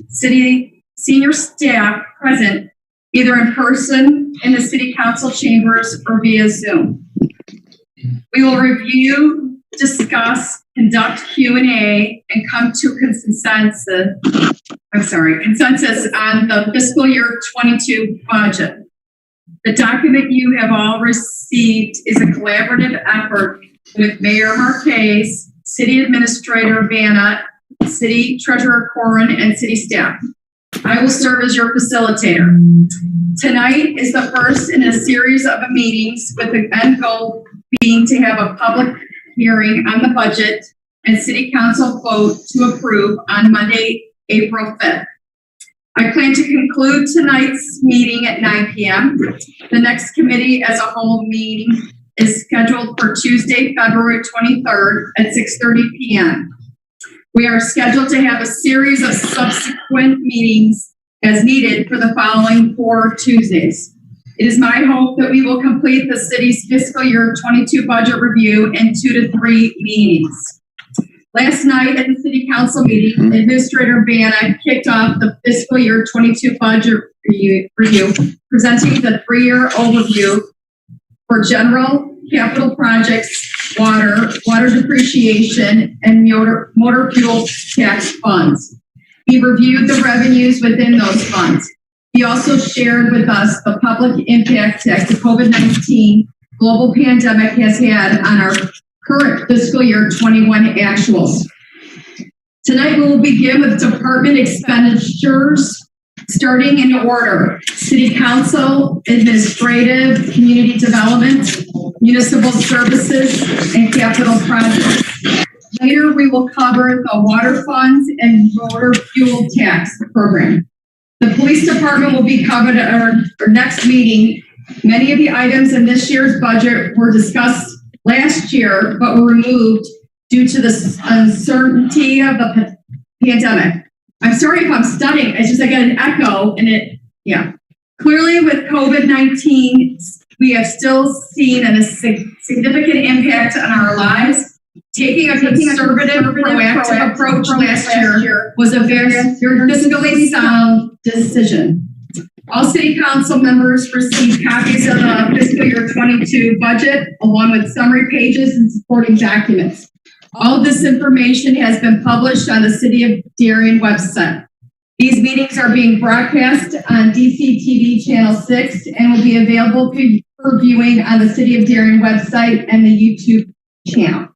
city senior staff present, either in person in the city council chambers or via Zoom. We will review, discuss, conduct Q&A, and come to consensus on the fiscal year 22 budget. The document you have all received is a collaborative effort with Mayor Marquez, City Administrator Vanna, City Treasurer Corin, and City staff. I will serve as your facilitator. Tonight is the first in a series of meetings with the end goal being to have a public hearing on the budget and City Council vote to approve on Monday, April 5th. I plan to conclude tonight's meeting at 9 p.m. The next committee as a whole meeting is scheduled for Tuesday, February 23rd at 6:30 p.m. We are scheduled to have a series of subsequent meetings as needed for the following 4 Tuesdays. It is my hope that we will complete the city's fiscal year 22 budget review in 2 to 3 meetings. Last night at the city council meeting, Administrator Vanna kicked off the fiscal year 22 budget review, presenting the 3-year overview for general capital projects, water depreciation, and motor fuel tax funds. He reviewed the revenues within those funds. He also shared with us the public impact that the COVID-19 global pandemic has had on our current fiscal year 21 actuals. Tonight we will begin with department expenditures, starting in order: City Council, Administrative, Community Development, Municipal Services, and Capital Projects. Later we will cover the water funds and motor fuel tax program. The police department will be covered at our next meeting. Many of the items in this year's budget were discussed last year, but were removed due to the uncertainty of the pandemic. I'm sorry if I'm stuttering. It's just I got an echo and Clearly with COVID-19, we have still seen a significant impact on our lives. Taking a conservative, proactive approach last year was a very fiscally sound decision. All city council members received copies of the fiscal year 22 budget, along with summary pages and supporting documents. All of this information has been published on the City of Darien website. These meetings are being broadcast on DCTV Channel 6 and will be available for viewing on the City of Darien website and the YouTube channel.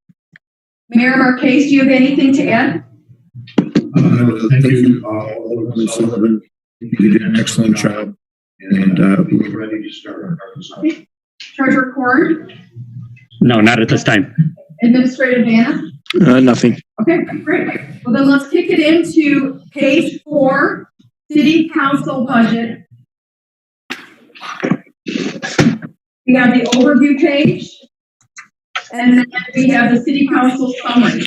Mayor Marquez, do you have anything to add? Thank you, Alderman Sullivan. You did an excellent job, and we're ready to start our conversation. Treasurer Corin? No, not at this time. Administrator Vanna? Nothing. Okay, great. Well, then let's kick it into page 4, City Council budget. We have the overview page, and then we have the City Council summary.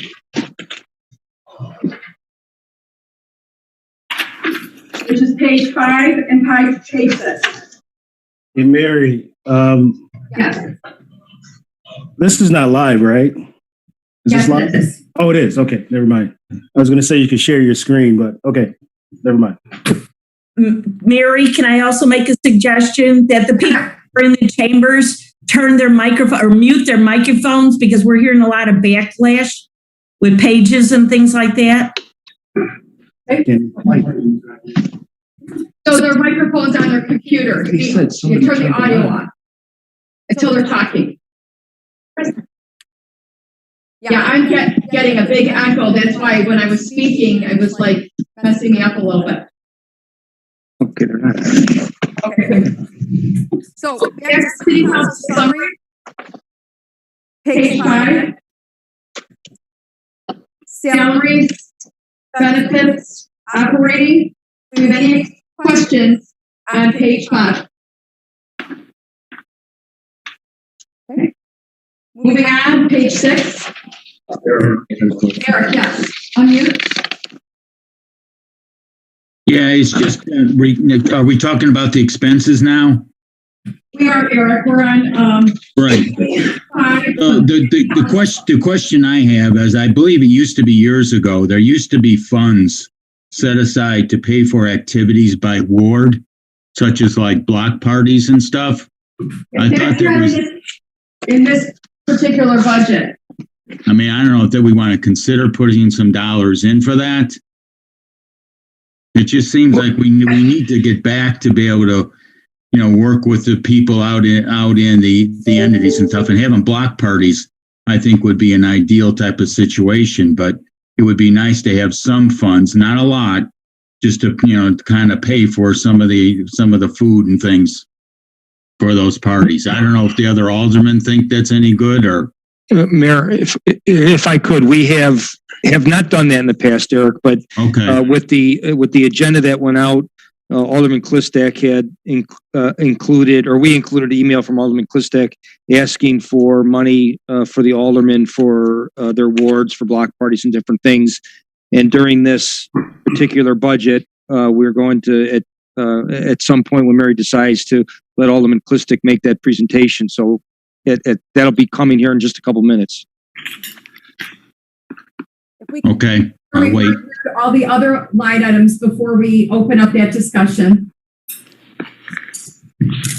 Which is page 5 and page 6. Hey, Mary, Yes. this is not live, right? Is Yes, this live? it is. Oh, it is. Okay, never mind. I was going to say you could share your screen, but okay, never mind. Mary, can I also make a suggestion that the people who are in the chambers turn their microphone or mute their microphones, because we're hearing a lot of backlash with pages and things like that? So their microphone's on their computer. You turn the audio on until they're talking. Yeah, I'm getting a big echo. That's why when I was speaking, it was like messing me up a little bit. Okay, they're not. Okay. So that's City Council summary. Page 5. Salaries, benefits, operating. Do you have any questions on page 5? Okay. Moving on, page 6. Eric, yes. Unmute. Yeah, it's just, are we talking about the expenses now? We are, Eric. We're on, Right. The question I have is, I believe it used to be years ago, there used to be funds set aside to pay for activities by ward, such as like block parties and stuff. I thought That's there not was, in this particular budget. I mean, I don't know if that we want to consider putting some dollars in for that. It just seems like we need to get back to be able to, work with the people out in the entities and stuff, and having block parties, I think would be an ideal type of situation, but it would be nice to have some funds, not a lot, just to, kind of pay for some of the food and things for those parties. I don't know if the other aldermen think that's any good or. Mayor, if I could, we have not done that in the past, Eric, but Okay. with the agenda that went out, Alderman Klistak had included, or we included an email from Alderman Klistak asking for money for the aldermen for their wards for block parties and different things. And during this particular budget, we're going to at some point when Mary decides to let Alderman Klistak make that presentation. So that'll be coming here in just a couple minutes. Okay. I'll wait. All the other line items before we open up that discussion.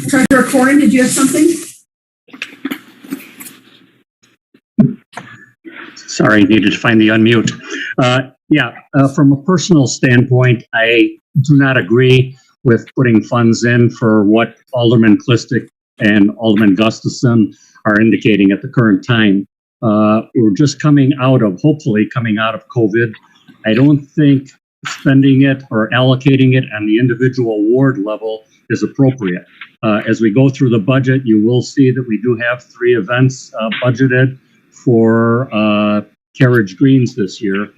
Treasurer Corn, did you have something? Sorry, needed to find the unmute. From a personal standpoint, I do not agree with putting funds in for what Alderman Klistak and Alderman Gustafson are indicating at the current time. We're just hopefully coming out of COVID. I don't think spending it or allocating it on the individual ward level is appropriate. As we go through the budget, you will see that we do have 3 events budgeted for Carriage Greens this year.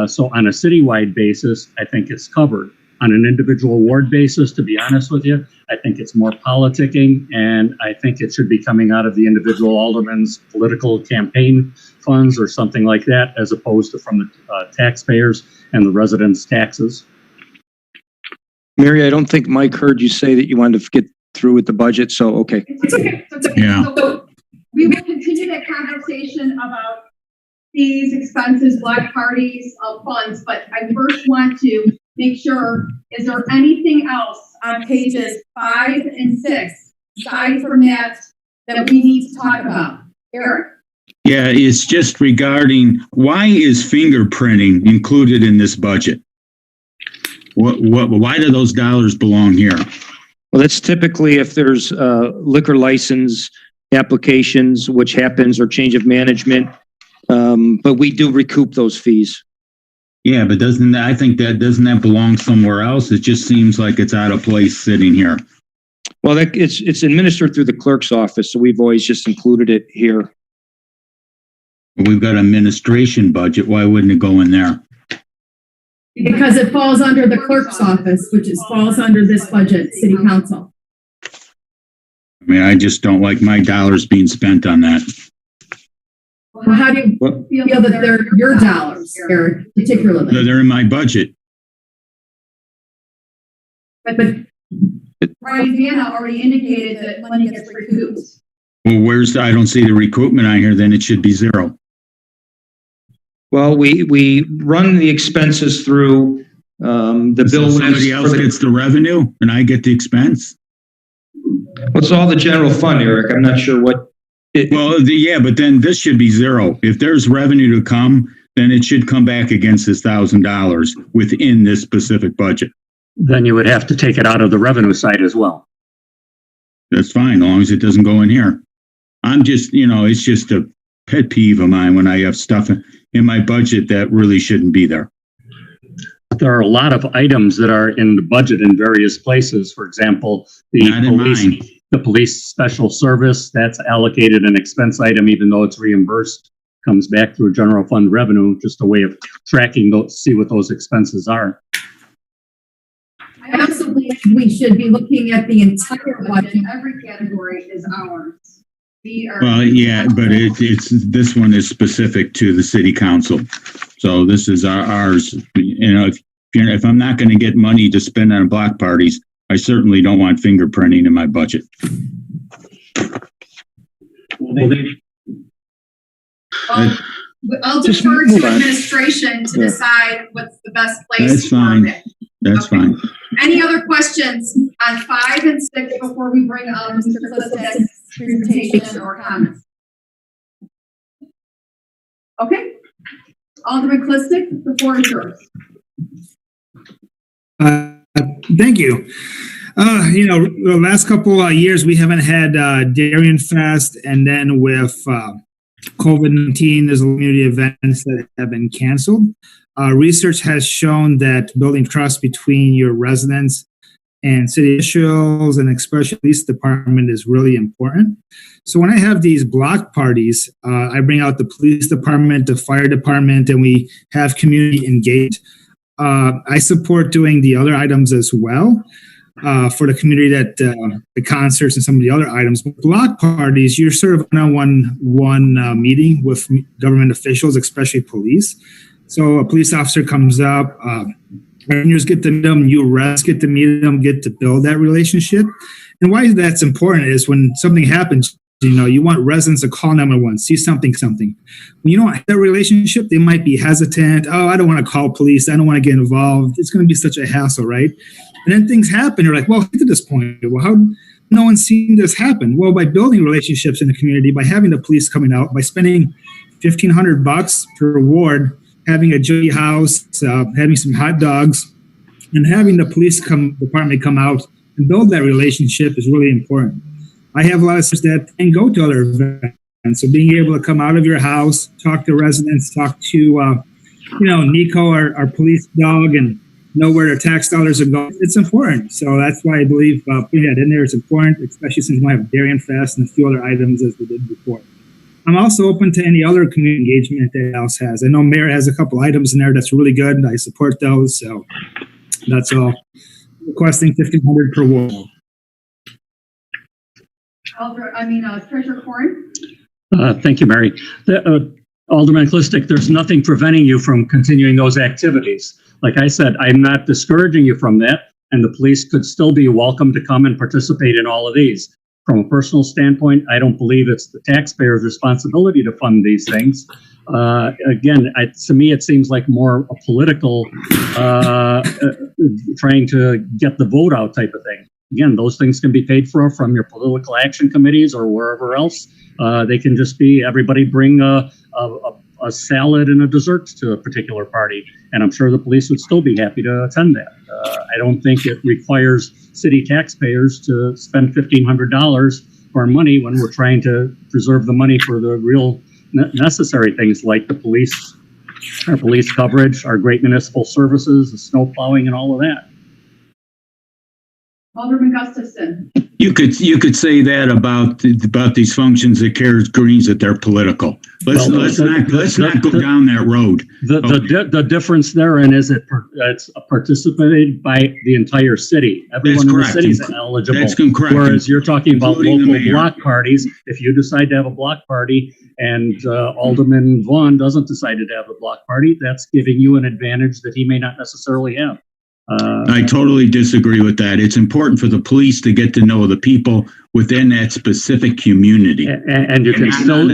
So on a citywide basis, I think it's covered. On an individual ward basis, to be honest with you, I think it's more politicking, and I think it should be coming out of the individual alderman's political campaign funds or something like that, as opposed to from the taxpayers and the residents' taxes. Mary, I don't think Mike heard you say that you wanted to get through with the budget, so okay. It's okay. It's okay. Yeah. So we will continue that conversation about fees, expenses, block parties, funds, but I first want to make sure, is there anything else on pages 5 and 6, aside from that we need to talk about? Eric? Yeah, it's just regarding why is fingerprinting included in this budget? Why do those dollars belong here? Well, that's typically if there's liquor license applications, which happens, or change of management. But we do recoup those fees. Yeah, but doesn't that belong somewhere else? It just seems like it's out of place sitting here. Well, it's administered through the clerk's office, so we've always just included it here. We've got an administration budget. Why wouldn't it go in there? Because it falls under the clerk's office, which falls under this budget, city council. I mean, I just don't like my dollars being spent on that. Well, how do you feel that they're your dollars, Eric, particularly? They're in my budget. But Brian Vanna already indicated that money gets recouped. Well, I don't see the recoupment on here, then it should be 0. Well, we run the expenses through the bill. So somebody else gets the revenue and I get the expense? What's all the general fund, Eric? I'm not sure what. But then this should be 0. If there's revenue to come, then it should come back against this $1,000 within this specific budget. Then you would have to take it out of the revenue side as well. That's fine, as long as it doesn't go in here. I'm just, it's just a pet peeve of mine when I have stuff in my budget that really shouldn't be there. There are a lot of items that are in the budget in various places. For example, the police special service, that's allocated an expense item, even though it's reimbursed, comes back through general fund revenue, just a way of tracking those, see what those expenses are. I also believe we should be looking at the entire budget. Every category is ours. Well, yeah, but it's this one is specific to the city council. So this is ours. If I'm not going to get money to spend on block parties, I certainly don't want fingerprinting in my budget. I'll Just defer move to on. administration to Yeah. decide what's the best place. That's to fine. work it. That's Okay. fine. Any other questions on 5 and 6 before we bring up Mr. Clifford's presentation or comments? Okay. Alderman Clistic, the floor is yours. Thank you. The last couple of years we haven't had Darien Fest, and then with COVID-19, there's community events that have been canceled. Research has shown that building trust between your residents and city officials, and especially police department, is really important. So when I have these block parties, I bring out the police department, the fire department, and we have community engaged. I support doing the other items as well for the community, that the concerts and some of the other items. But block parties, you're sort of one meeting with government officials, especially police. So a police officer comes up, rangers get to meet them, you residents get to meet them, get to build that relationship. And why that's important is when something happens, you want residents to call 911, see something. When you don't have that relationship, they might be hesitant. Oh, I don't want to call police. I don't want to get involved. It's going to be such a hassle, right? And then things happen. You're like, well, get to this point. Well, how no one's seen this happen? Well, by building relationships in the community, by having the police coming out, by spending $1,500 per ward, having a joy house, having some hot dogs, and having the police department come out and build that relationship is really important. I have a lot of sisters that can go to other events. So being able to come out of your house, talk to residents, talk to, Nico, our police dog, and know where their tax dollars are going, it's important. So that's why I believe putting that in there is important, especially since we have Darien Fest and a few other items as we did before. I'm also open to any other community engagement that else has. I know Mayor has a couple items in there that's really good, and I support those. So that's all. Requesting $1,500 per ward. Treasurer Corn. Thank you, Mary. Alderman Clistic, there's nothing preventing you from continuing those activities. Like I said, I'm not discouraging you from that, and the police could still be welcome to come and participate in all of these. From a personal standpoint, I don't believe it's the taxpayer's responsibility to fund these things. Again, to me, it seems like more a political trying to get the vote out type of thing. Again, those things can be paid for from your political action committees or wherever else. They can just be everybody bring a salad and a dessert to a particular party, and I'm sure the police would still be happy to attend that. I don't think it requires city taxpayers to spend $1,500 for money when we're trying to preserve the money for the real necessary things like the police, our police coverage, our great municipal services, the snow plowing, and all of that. Alderman Gustafson. You could say that about these functions that Carrot Greens, that they're political. Let's not go down that road. The difference therein is it's participated by the entire city. Everyone in the city is eligible. That's correct. Whereas you're talking about Including the local mayor. block parties. If you decide to have a block party and Alderman Vaughn doesn't decide to have a block party, that's giving you an advantage that he may not necessarily have. I totally disagree with that. It's important for the police to get to know the people within that specific community. And you can Not still, on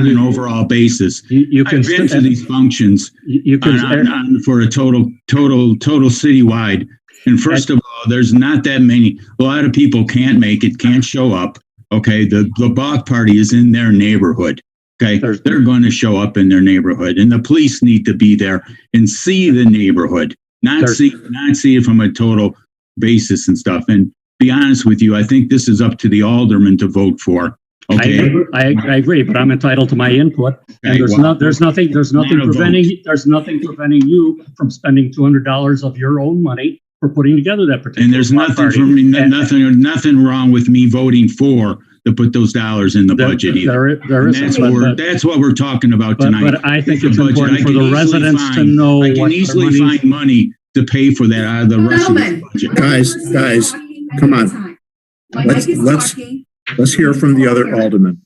an overall basis. you can I've been to these functions you can for a total citywide. And first of all, there's not that many. A lot of people can't make it, can't show up. Okay, the block party is in their neighborhood. Okay, they're going to show up in their neighborhood, and the police need to be there and see the neighborhood. Not see it from a total basis and stuff. And be honest with you, I think this is up to the alderman to vote for. Okay, I agree, but I'm entitled to my input. And there's nothing preventing you from spending $200 of your own money for putting together that particular. And there's nothing wrong with me voting for to put those dollars in the budget either. That's what we're talking about tonight. But I think it's important for the residents to know. I can easily find money to pay for that out of the rest of the budget. Guys, come on. Let's hear from the other aldermen.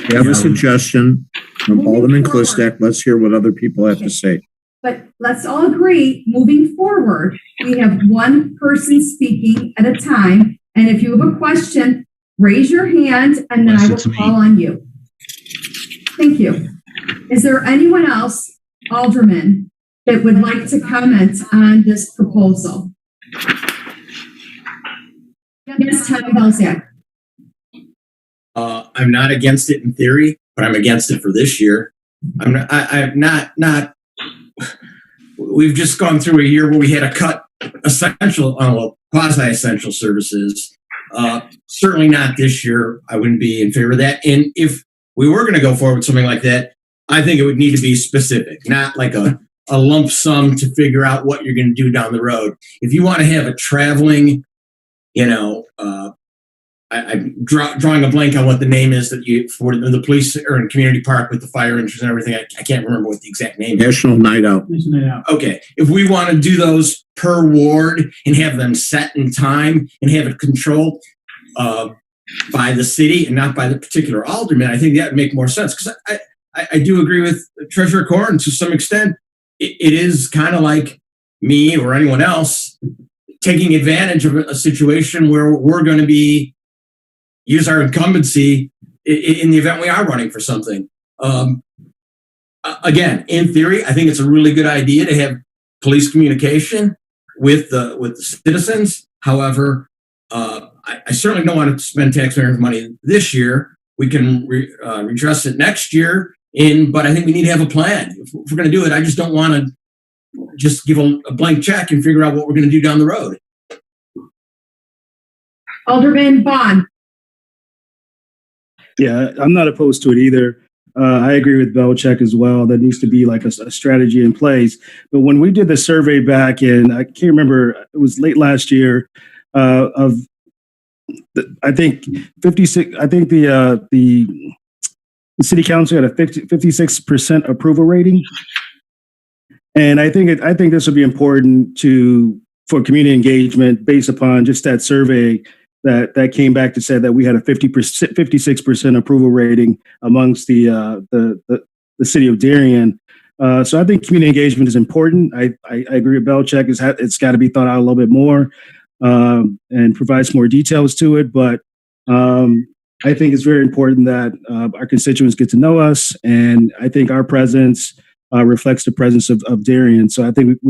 We have a suggestion from Alderman Clistek. Let's hear what other people have to say. But let's all agree, moving forward, we have one person speaking at a time. And if you have a question, raise your hand and then I will call on you. Thank you. Is there anyone else, Alderman, that would like to comment on this proposal? Yes, Tom Belzak. I'm not against it in theory, but I'm against it for this year. I'm not, we've just gone through a year where we had to cut quasi-essential services. Certainly not this year. I wouldn't be in favor of that. And if we were going to go forward with something like that, I think it would need to be specific, not like a lump sum to figure out what you're going to do down the road. If you want to have a traveling, I'm drawing a blank on what the name is that you for the police or in community park with the fire engines and everything. I can't remember what the exact name is. National Night Out. Okay. If we want to do those per ward and have them set in time and have it controlled by the city and not by the particular alderman, I think that would make more sense. Because I do agree with Treasurer Corn to some extent. It is kind of like me or anyone else taking advantage of a situation where we're going to use our incumbency in the event we are running for something. Again, in theory, I think it's a really good idea to have police communication with the citizens. However, I certainly don't want to spend taxpayers' money this year. We can redress it next year, but I think we need to have a plan. If we're going to do it, I just don't want to just give a blank check and figure out what we're going to do down the road. Alderman Bond. Yeah, I'm not opposed to it either. I agree with Belichick as well. There needs to be like a strategy in place. But when we did the survey back in, I can't remember, it was late last year, I think 56. I think the city council had a 56% approval rating, and I think this would be important for community engagement based upon just that survey that came back to say that we had a 56% approval rating amongst the city of Darien. So I think community engagement is important. I agree with Belichick. It's got to be thought out a little bit more and provide some more details to it. But I think it's very important that our constituents get to know us, and I think our presence reflects the presence of Darien. So I think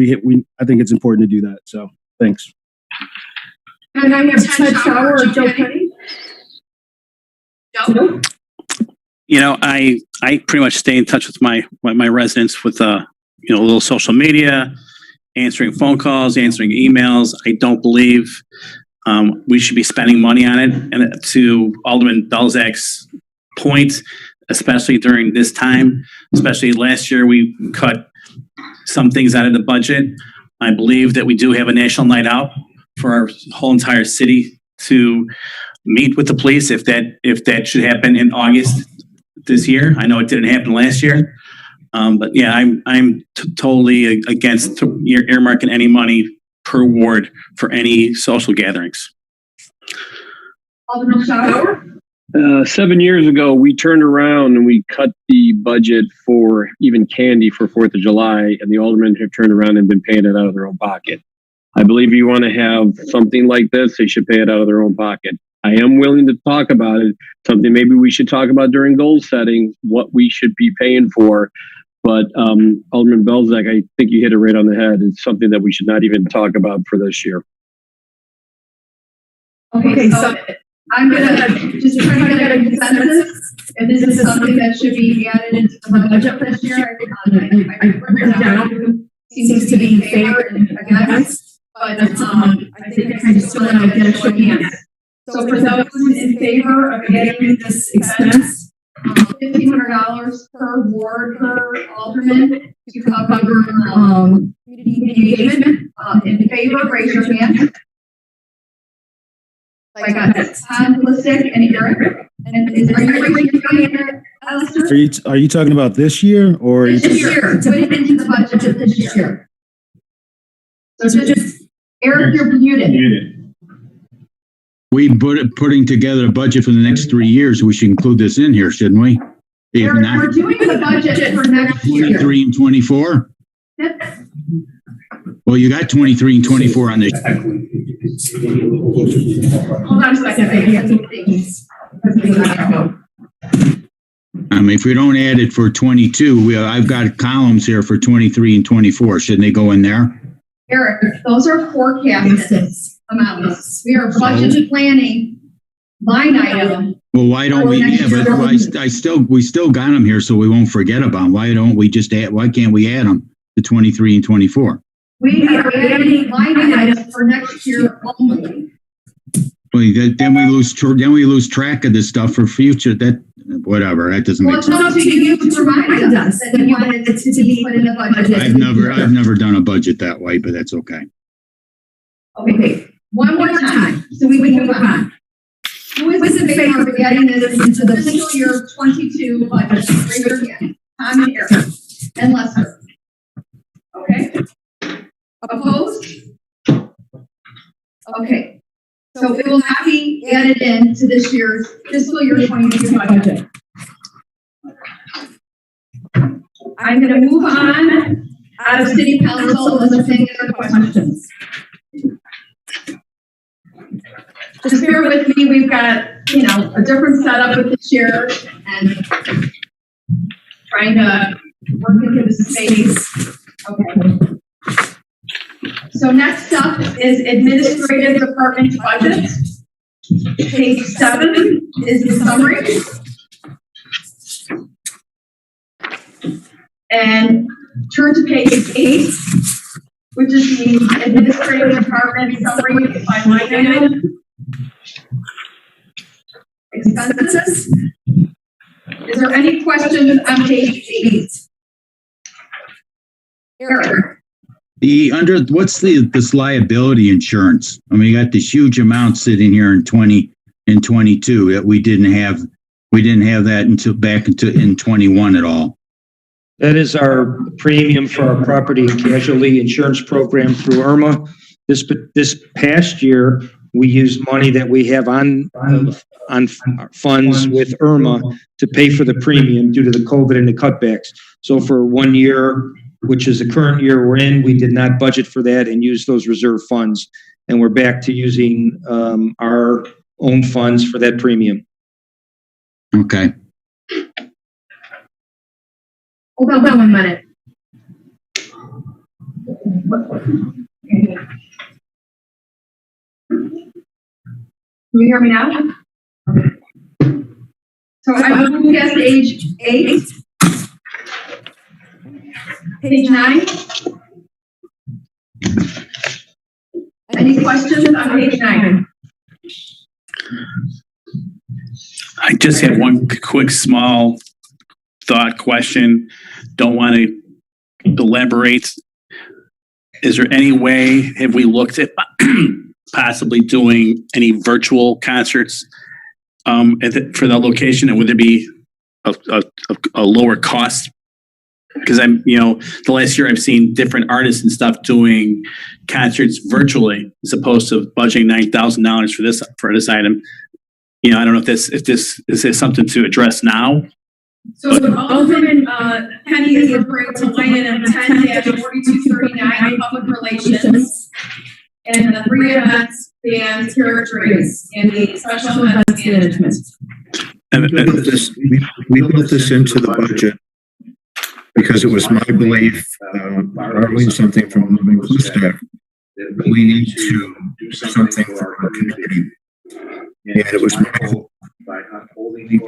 I think it's important to do that. So thanks. And I have Ted Schauer or Joe Penny. Joe? You know, I pretty much stay in touch with my residents with a little social media, answering phone calls, answering emails. I don't believe we should be spending money on it. And to Alderman Belzak's point, especially during this time, especially last year, we cut some things out of the budget. I believe that we do have a national night out for our whole entire city to meet with the police if that should happen in August this year. I know it didn't happen last year, but yeah, I'm totally against earmarking any money per ward for any social gatherings. Alderman Schauer? 7 years ago, we turned around and we cut the budget for even candy for 4th of July, and the aldermen have turned around and been paying it out of their own pocket. I believe if you want to have something like this, they should pay it out of their own pocket. I am willing to talk about it, something maybe we should talk about during goal setting, what we should be paying for. But Alderman Belzak, I think you hit it right on the head. It's something that we should not even talk about for this year. Okay, so I'm going to just try to get a consensus. If this is something that should be added into the budget this year, I written down seems to be in favor and against. But I think I just want to get a show of hands. So for those in favor of adding this expense, $1,500 per ward per alderman to cover community engagement. In favor, raise your hand. So I got Tom Plistic and Eric. And are you raising your hand, Alistair? Are you talking about this year or this year? To put it into the budget this year. So just Eric, you're muted. We putting together a budget for the next 3 years. We should include this in here, shouldn't we? Eric, we're doing the budget for next year. 23 and 24. Well, you got 23 and 24 on this. Hold on a second, baby. I have some things. I'm them? If we don't add it for 22, I've got columns here for 23 and 24. Shouldn't they go in there? Eric, those are forecasted amounts. We are budget planning line item. Well, why don't we? Yeah, but we still got them here, so we won't forget about them. Why don't we just add? Why can't we add them to 23 and 24? We are adding line items for next year only. Well, then we lose track of this stuff for future. That whatever. That doesn't make Well, it's sense. up to you to remind us that you wanted it to be put in the budget. I've never done a budget that way, but that's okay. Okay, one more time, so we can move on. Who is in favor of adding this into the fiscal year 22 budget? Raise your hand. Tom and Eric and Lester. Okay. Opposed? Okay. So it will not be added into this year's fiscal year 22 budget. I'm going to move on out of city council unless any other questions. Just bear with me. We've got, a different setup with this year and trying to work into the space. Okay. So next up is administrative department budget. Page 7 is the summary. And turn to page 8, which is the administrative department summary by line item. Expenses. Is there any questions on page 8? Eric. What's this liability insurance? I mean, you got this huge amount sitting here in 20 and 22 that we didn't have that until back in 21 at all. That is our premium for our property and casualty insurance program through IRMA. This past year, we used money that we have on funds with IRMA to pay for the premium due to the COVID and the cutbacks. So for 1 year, which is the current year we're in, we did not budget for that and use those reserve funds. And we're back to using our own funds for that premium. Okay. Hold on 1 minute. Can you hear me now? So I will move past page 8. Page 9. Any questions on page 9? I just have one quick small thought question. Don't want to elaborate. Is there any way, have we looked at possibly doing any virtual concerts for the location? And would there be a lower cost? Because the last year I've seen different artists and stuff doing concerts virtually as opposed to budgeting $9,000 for this item. I don't know if this is something to address now. So Alderman Penny is referring to line item 10-4239 public relations and the free events, bands, characters, and the special events management. We built this into the budget because it was my belief, borrowing something from Living Clustack, that we need to do something for our community. And it was my hope by holding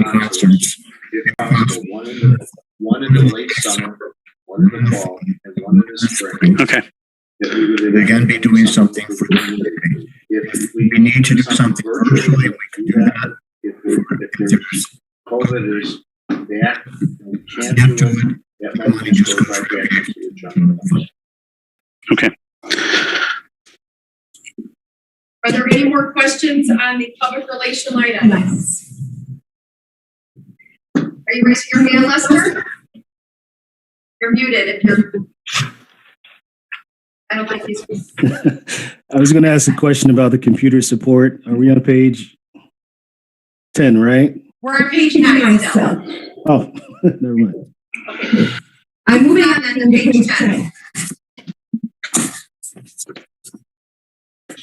concerts. One in the late summer, one in the fall, and one in the spring. Okay. That we would again be doing something for the community. If we need to do something virtually, we can do that. If there's COVID is that, we can't do it. That money just goes right back into the general fund. Okay. Are there any more questions on the public relation line items? Are you raising your hand, Lester? You're muted if you're. I don't think he's. I was going to ask a question about the computer support. Are we on page 10, right? We're on page 9 still. Oh, never mind. Okay. I'm moving on then to page 10.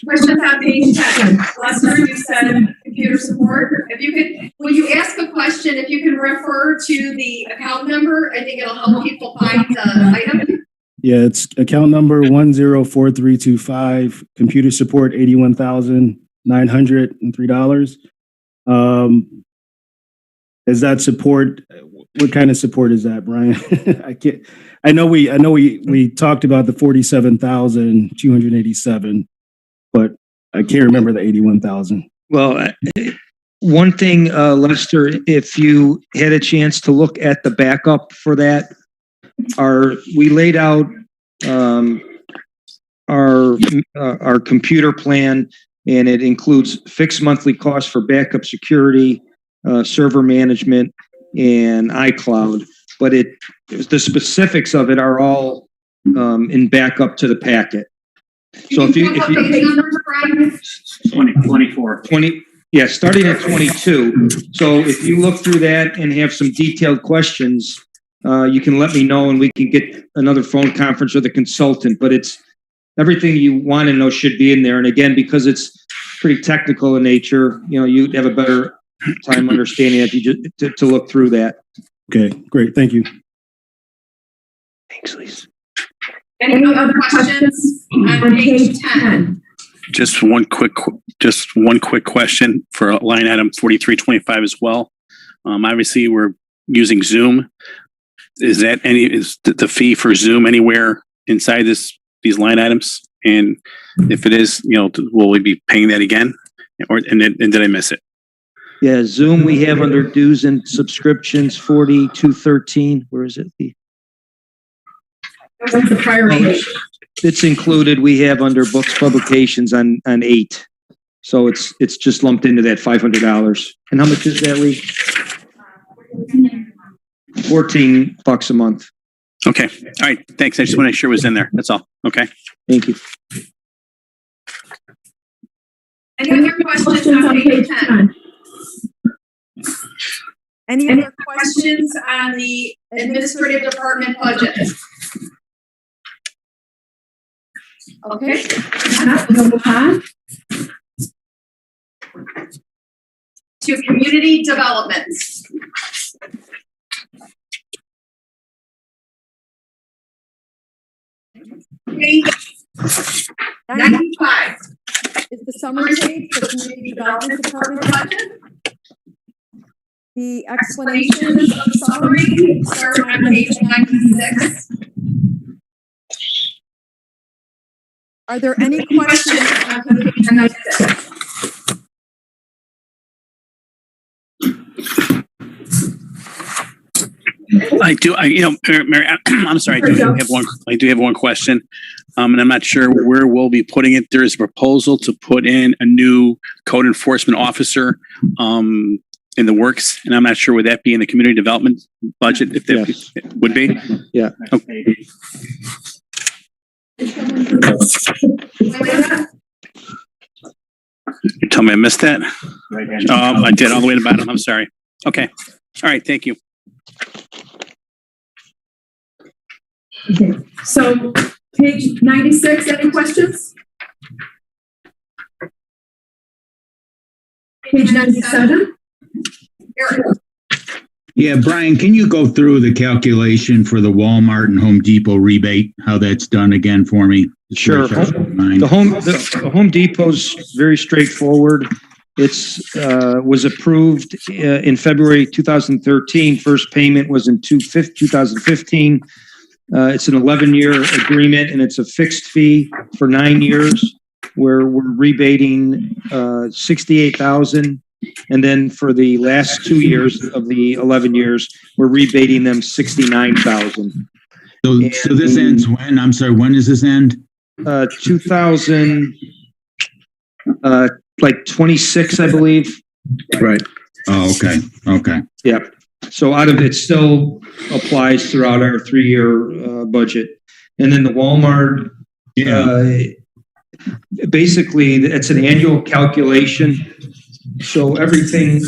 Questions on page 10. Lester, you said computer support. If you could, when you ask a question, if you can refer to the account number, I think it'll help people find the item. Yeah, it's account number 104325, computer support $81,903. Is that support? What kind of support is that, Brian? I know we talked about the 47,287, but I can't remember the 81,000. Well, one thing, Lester, if you had a chance to look at the backup for that, we laid out our computer plan, and it includes fixed monthly costs for backup security, server management, and iCloud. But the specifics of it are all in backup to the packet. So if you 24. Yeah, starting at 22. So if you look through that and have some detailed questions, you can let me know and we can get another phone conference with a consultant. But it's everything you want to know should be in there. And again, because it's pretty technical in nature, you'd have a better time understanding if you just to look through that. Okay, great. Thank you. Thanks, Lisa. Any other questions on page 10? Just one quick question for line item 4325 as well. Obviously, we're using Zoom. Is the fee for Zoom anywhere inside these line items? And if it is, will we be paying that again? And did I miss it? Yeah, Zoom we have under dues and subscriptions 4213. Where is it, Lee? That's the prior page. It's included. We have under books publications on 8. So it's just lumped into that $500. And how much is that, Lee? $14 a month. Okay. All right. Thanks. I just want to make sure it was in there. That's all. Okay. Thank you. Any other questions on page 10? Any other questions on the administrative department budget? Okay, we'll move on to community development. Page 95 is the summary page for community development department budget. The explanations of the summary start on page 96. Are there any questions on page 96? I do. Mary, I'm sorry. I do have one question, and I'm not sure where we'll be putting it. There is a proposal to put in a new code enforcement officer in the works, and I'm not sure would that be in the community development budget. If that would be, yeah. Okay. You tell me I missed that. I did all the way to the bottom. I'm sorry. Okay. All right. Thank you. Okay, so page 96, any questions? Page 97? Eric. Yeah, Brian, can you go through the calculation for the Walmart and Home Depot rebate, how that's done again for me? Sure. The Home Depot's very straightforward. It's was approved in February 2013. First payment was in 2015. It's an 11-year agreement, and it's a fixed fee for 9 years, where we're rebating $68,000, and then for the last 2 years of the 11 years, we're rebating them $69,000. So this ends when? I'm sorry, when does this end? 26, I believe. Right. Oh, okay. Yep. So out of it still applies throughout our 3-year budget. And then the Walmart, basically it's an annual calculation. So everything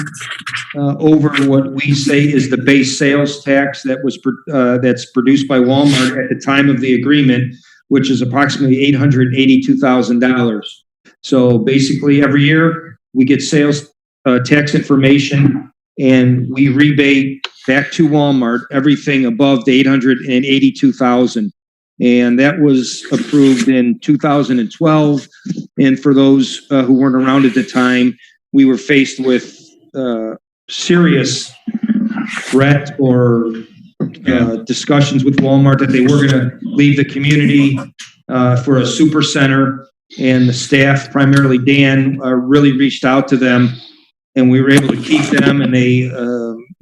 over what we say is the base sales tax that's produced by Walmart at the time of the agreement, which is approximately $882,000. So basically, every year we get sales tax information, and we rebate back to Walmart everything above the 882,000. And that was approved in 2012. And for those who weren't around at the time, we were faced with serious threat or discussions with Walmart that they were going to leave the community for a super center. And the staff, primarily Dan, really reached out to them, and we were able to keep them, and they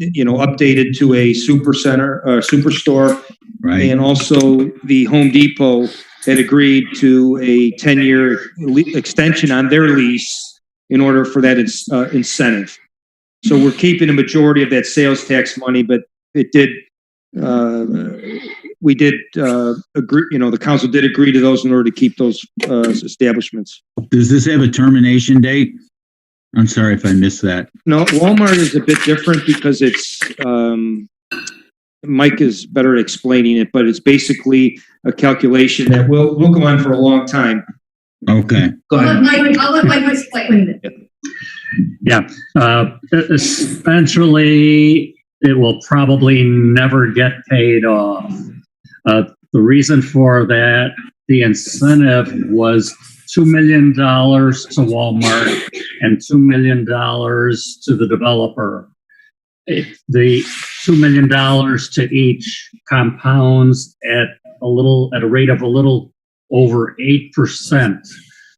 updated to a super center, superstore. Right. And also the Home Depot had agreed to a 10-year extension on their lease in order for that incentive. So we're keeping a majority of that sales tax money, but it did, we did agree, the council did agree to those in order to keep those establishments. Does this have a termination date? I'm sorry if I missed that. No, Walmart is a bit different because it's, Mike is better at explaining it, but it's basically a calculation that will go on for a long time. Okay. Go ahead. I'll let Mike explain it. Yeah, essentially, it will probably never get paid off. The reason for that, the incentive was $2 million to Walmart and $2 million to the developer. The $2 million to each compounds at a rate of a little over 8%.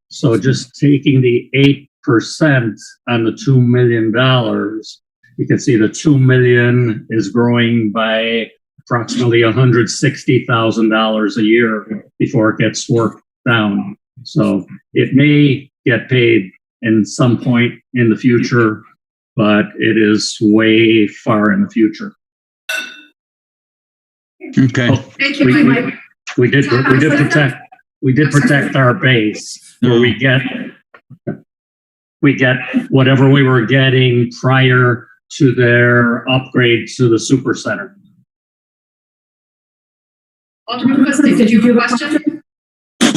So just taking the 8% on the $2 million, you can see the $2 million is growing by approximately $160,000 a year before it gets worked down. So it may get paid in some point in the future, but it is way far in the future. Okay. Thank you, Mike. We did protect our base where we get whatever we were getting prior to their upgrade to the super center. Alderman Quistis, did you have a question?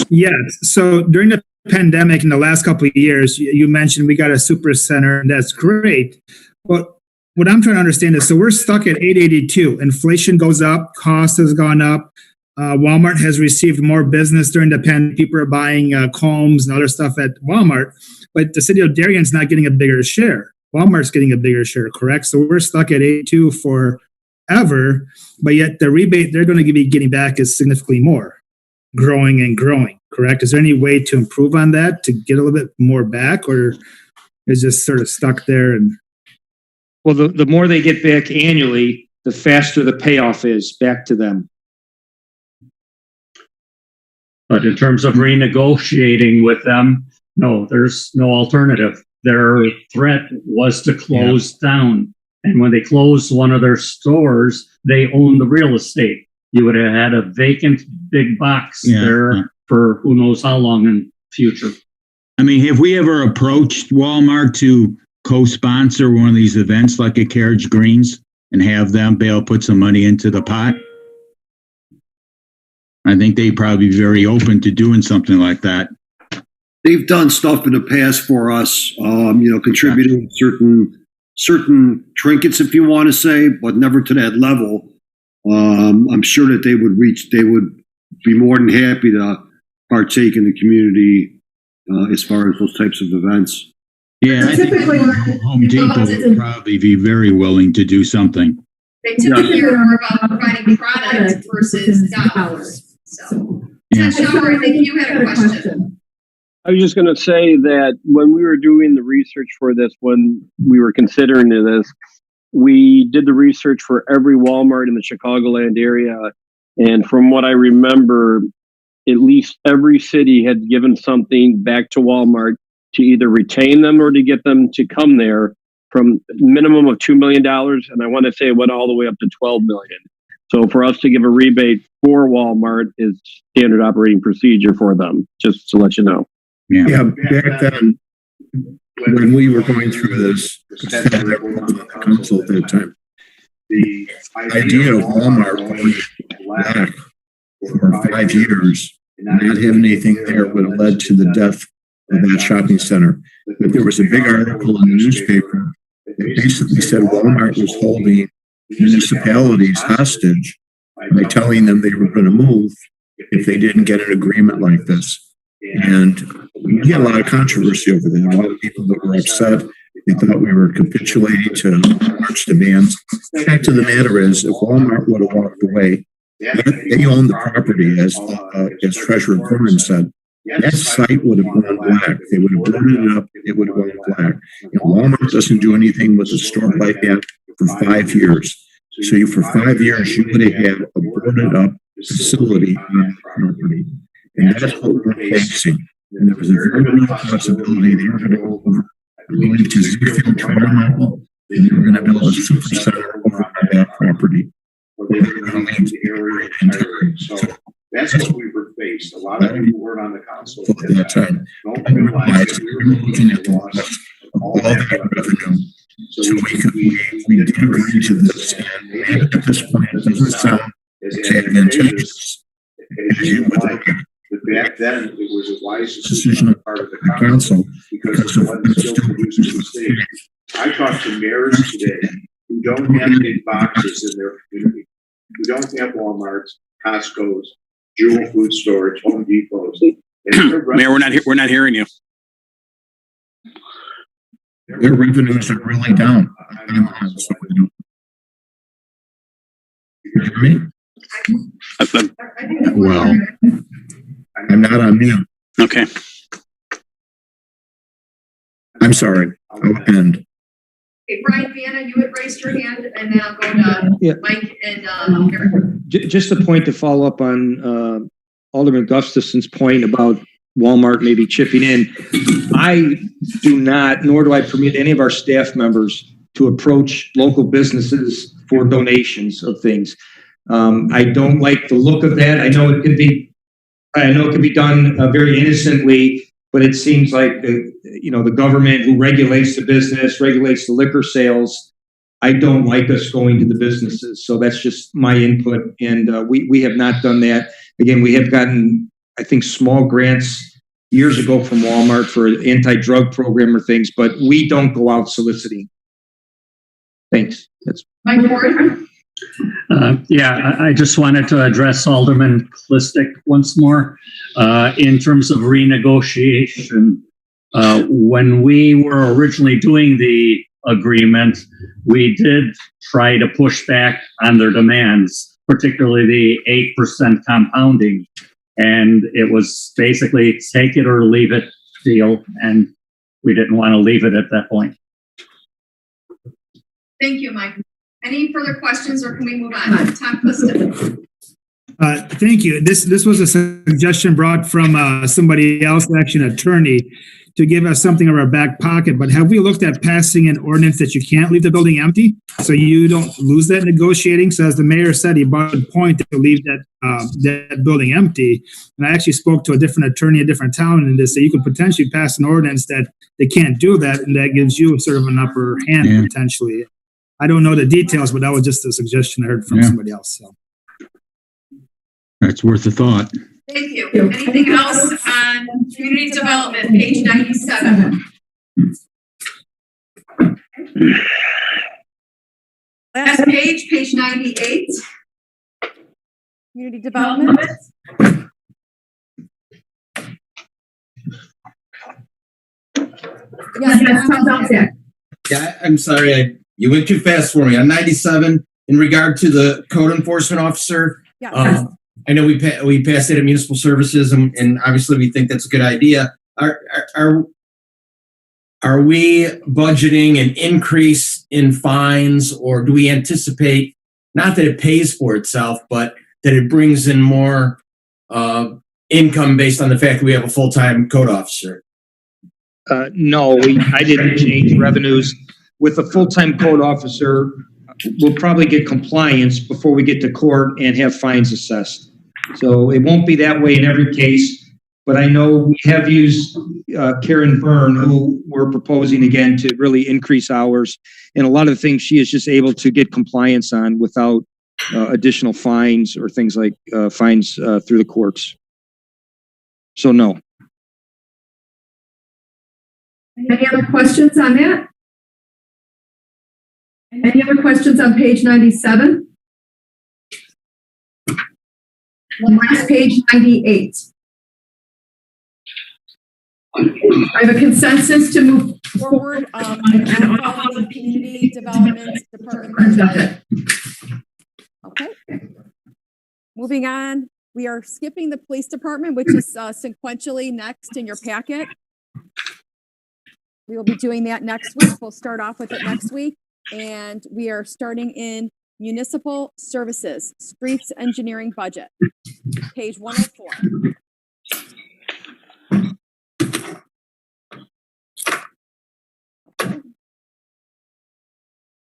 Yes. So during the pandemic in the last couple of years, you mentioned we got a super center, and that's great. But what I'm trying to understand is, so we're stuck at 882. Inflation goes up, cost has gone up. Walmart has received more business during the pandemic. People are buying combs and other stuff at Walmart, but the city of Darien's not getting a bigger share. Walmart's getting a bigger share, correct? So we're stuck at 82 forever, but yet the rebate they're going to be getting back is significantly more, growing and growing, correct? Is there any way to improve on that to get a little bit more back, or is just sort of stuck there? And well, the more they get back annually, the faster the payoff is back to them. But in terms of renegotiating with them, no, there's no alternative. Their threat was to close down. And when they closed one of their stores, they own the real estate. You would have had a vacant big box there for who knows how long in the future. I mean, have we ever approached Walmart to co-sponsor one of these events like a Carriage Greens and have them be able to put some money into the pot? I think they'd probably be very open to doing something like that. They've done stuff in the past for us, contributing certain trinkets, if you want to say, but never to that level. I'm sure that they would be more than happy to partake in the community as far as those types of events. Yeah, I think Home Depot would probably be very willing to do something. They typically are more about providing product versus dollars. So, Shower, I think you had a question. I was just going to say that when we were doing the research for this, when we were considering this, we did the research for every Walmart in the Chicagoland area. And from what I remember, at least every city had given something back to Walmart to either retain them or to get them to come there, from minimum of $2 million. And I want to say it went all the way up to $12 million. So for us to give a rebate for Walmart is standard operating procedure for them, just to let you know. Yeah, back then, when we were going through this, everyone was on the council at that time, the idea of Walmart going back for 5 years and not having anything there would have led to the death of that shopping center. But there was a big article in the newspaper that basically said Walmart was holding municipalities hostage by telling them they were going to move if they didn't get an agreement like this. And we had a lot of controversy over that. A lot of people that were upset. They thought we were capitulating to March demands. The fact of the matter is, if Walmart would have walked away, they own the property, as Treasurer Corman said. That site would have gone black. They would have burned it up. It would have gone black. And Walmart doesn't do anything with a store like that for 5 years. So for 5 years, you would have had a boarded up facility on the property. And that's what we're facing. And there was a very real possibility they were going to go over, I believe, to Zoofield Carmichael, and they were going to build a super center over on that property. They were going to leave the area entirely. So that's what we were faced. A lot of people weren't on the council at that time. Don't realize we were looking at loss of all that revenue. So we did agree to this, and at this point, it doesn't sound as advantageous as you would like. But back then, it was a wise decision on the part of the council because of what it still produces in the state. I talked to mayors today who don't have big boxes in their community, who don't have Walmarts, Costco's, Jewel Food Stores, Home Depots. Mayor, we're not hearing you. Their revenues are really down. You hear me? Well, I'm not on mute. Okay. I'm sorry. I'll end. Okay, Brian, Vienna, you had raised your hand, and then I'll go to Mike and Eric. Just a point to follow up on Alderman Gustafson's point about Walmart maybe chipping in. I do not, nor do I permit any of our staff members to approach local businesses for donations of things. I don't like the look of that. I know it can be done very innocently, but it seems like the government who regulates the business, regulates the liquor sales. I don't like us going to the businesses. So that's just my input. And we have not done that. Again, we have gotten, I think, small grants years ago from Walmart for an anti-drug program or things, but we don't go out soliciting. Thanks. That's Mike Ford. I just wanted to address Alderman Klistic once more. In terms of renegotiation, when we were originally doing the agreement, we did try to push back on their demands, particularly the 8% compounding. And it was basically take it or leave it deal. And we didn't want to leave it at that point. Thank you, Mike. Any further questions, or can we move on? Tom Clifton. Thank you. This was a suggestion brought from somebody else, actually an attorney, to give us something in our back pocket. But have we looked at passing an ordinance that you can't leave the building empty so you don't lose that negotiating? So as the mayor said, he brought a point to leave that building empty. And I actually spoke to a different attorney, a different town, and they say you could potentially pass an ordinance that they can't do that, and that gives you sort of an upper hand potentially. I don't know the details, but that was just a suggestion I heard from somebody else. So. That's worth a thought. Thank you. Anything else on community development, page 97? Last page, page 98. Community development. Yes, Yeah, I'm sorry. You went too fast for me. On 97, in regard to the code enforcement officer, I know we passed it at municipal services, and obviously we think that's a good idea. Are we budgeting an increase in fines, or do we anticipate, not that it pays for itself, but that it brings in more income based on the fact that we have a full-time code officer? No, I didn't change revenues. With a full-time code officer, we'll probably get compliance before we get to court and have fines assessed. So it won't be that way in every case, but I know we have used Karen Byrne, who we're proposing again to really increase hours. And a lot of the things she is just able to get compliance on without additional fines or things like fines through the courts. So no. Any other questions on that? Any other questions on page 97? Last page 98. I have a consensus to move Forward, on all of the community development department budget. Okay. Moving on, we are skipping the police department, which is sequentially next in your packet. We will be doing that next week. We'll start off with it next week. And we are starting in municipal services, streets engineering budget, page 104.